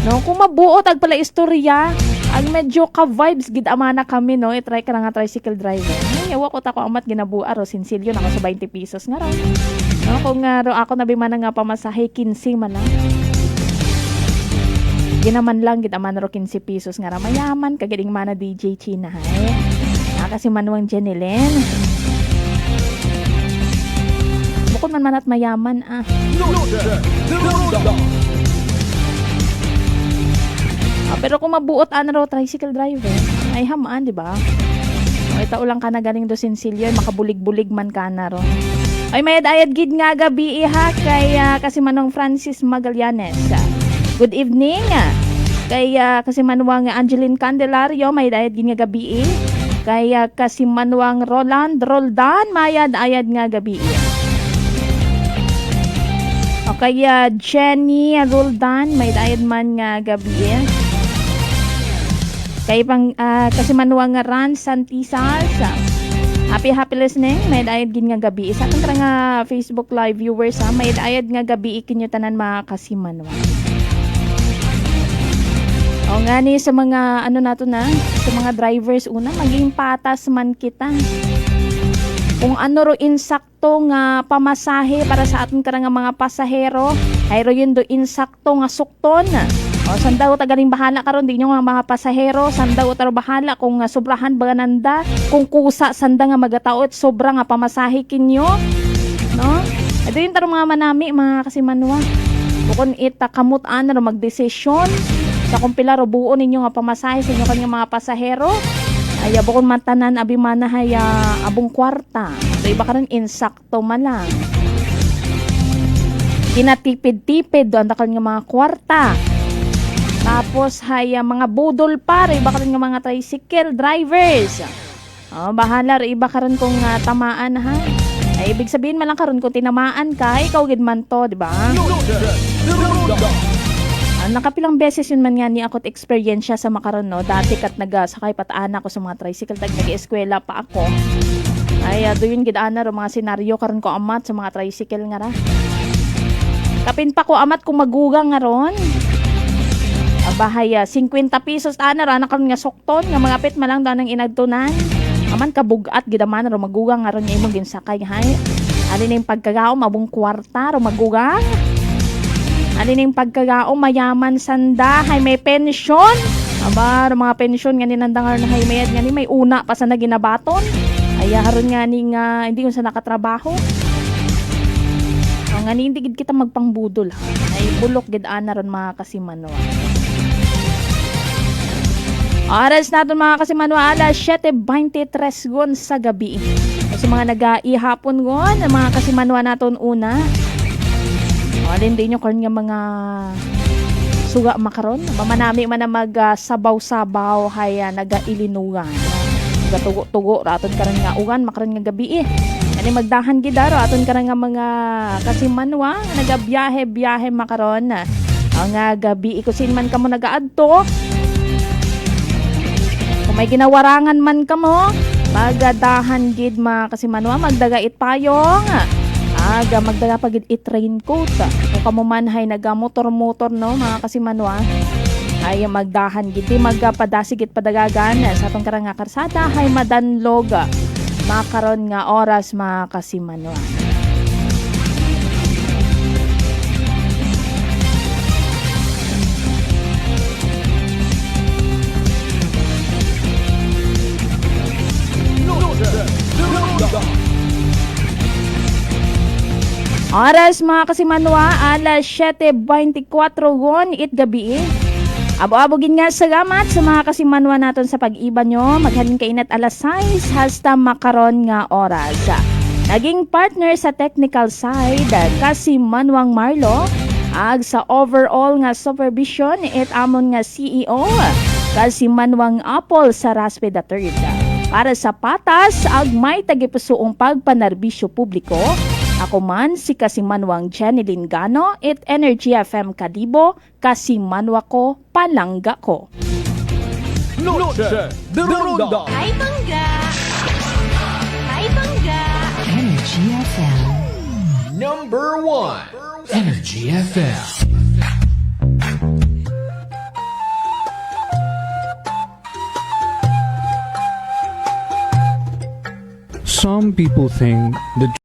No, kung mabuot ag pala istorya, ang medyo ka-vibes gid amana kami no, i-try ka nga tricycle driver. Ay, yawa ko ta ko amat ginabuar ro sinsilyo nako sa 20 pesos nga raw. No, kung ro ako nabimana nga pamasahe 15 man lang. Ginaman lang gid amana ro 15 pesos nga raw. Mayaman kagiding mana DJ China hay. Kasi manuang Janilyn. Bukod man manat mayaman pero kung mabuot raw tricycle driver, ay hamaan, di ba? O ita ulang ka na galing do sinsilyo, makabulig-bulig man ka na ro. Ay may ayad gid nga gabi ha kay kasi manong Francis Magallanes. Good evening. Kay kasi manuang Angeline Candelario, may ayad gid nga gabi. Kay kasi manuang Roldan, mayad ayad nga gabi. O kay Jenny Roldan, may ayad man nga gabi. Kay pang kasi manuang nga Ran Santisas. Happy listening. May ayad gid nga gabi. Sa aton nga Facebook live viewers may ayad nga gabi ikinyo tanan mga kasimanwa. O nga ni sa mga ano nato na, sa mga drivers una maging patas man kita. Kung ano ro insakto nga pamasahe para sa aton nga mga pasahero, ay ro yun do insakto nga sukton. O sandaw tagaling bahala karon di nyo nga mga pasahero, sandaw taro bahala kung sobrahan ba nanda, kung kusa sanda nga magataot sobra nga pamasahe kinyo, no? Ito yung taro mga manami mga kasimanwa. Bukon ita kamot ro magdesisyon sa kung pila ro buo ninyo nga pamasahe sa inyo kanya mga pasahero. Ay bukon matanan abi mana haya abong kwarta. So iba karon insakto man lang. kinatipid-tipid doon bakal nga mga kwarta. Tapos hay mga budol pa rin bakal nga mga tricycle drivers. Bahala rin iba karon kung tamaan ha. Ay ibig sabihin man lang karon kung tinamaan ka, ikaw gid man to, di ba? Nakapilang beses yun man nga ni ako't eksperyensya sa makaron no. Dati kat nagsakay pataan ako sa mga tricycle tag nag-eskwela pa ako. Ay doon gid ana ro mga senaryo karon ko amat sa mga tricycle nga ra. Kapin pa ko amat kung magugang nga ron. Bahaya 50 pesos ana ra na karon nga sukton nga mga pit malang danang inadtunan. Aman kabugat gid man ro magugang nga ron imong ginsakay hay. Ani ning pagkagao mabung kwarta ro magugang. Ano yung pagkagao, mayaman sandahay, may pensyon. Aba, mga pensyon nga ni nandangar na haymayad nga ni may una pa sa naginabaton. Ay, haron nga ni hindi ko sa nakatrabaho. Nga ni hindi gid kita magpangbudol. Ay, bulok gid ana ron mga kasimanwa. Oras natin mga kasimanwa, alas 7:23 gon sa gabi. Sa mga nag-iihapon gon, mga kasimanwa naton una. Alin din yung karon nga mga suga makaron. Mamanami man na mag-sabaw-sabaw hay naga-ilinugan. Nagatugo-tugo raton karon nga ugan makaron nga gabi Ani magdahan gid aro aton karon nga mga kasimanwa nagabiyahe-biyahe makaron. Ang gabi ikusin man kamo nagaadto. Kung may ginawarangan man kamo, magadahan gid mga kasimanwa magdagait payong. Magdaga pagid i-train coat. Kung kamo man hay nagamotor-motor no mga kasimanwa ay magdahan gid magpadasigit padagagan sa atong karang nga karsada hay madanlog makaron nga oras mga kasimanwa. Oras mga kasimanwa, alas 7:24 gon it gabi. Abo-abogin nga salamat sa mga kasimanwa naton sa pag-iba nyo. Maghalin kainat alas 6 hasta makaron nga oras. Naging partner sa technical side, Kasimanwang Marlo. Ag sa overall nga supervision, it amon nga CEO, Kasimanwang Apple sa Raspe III. Para sa patas, ag may tagipusuong pagpanerbisyo publiko. Ako man si Kasimanwang Jeneline Gano, it Energy FM Kadibo, Kasimanwa ko, palangga ko. Noche de Ronda. Ay bangga! Ay bangga! Energy FM. Number 1. Energy FM. Some people think the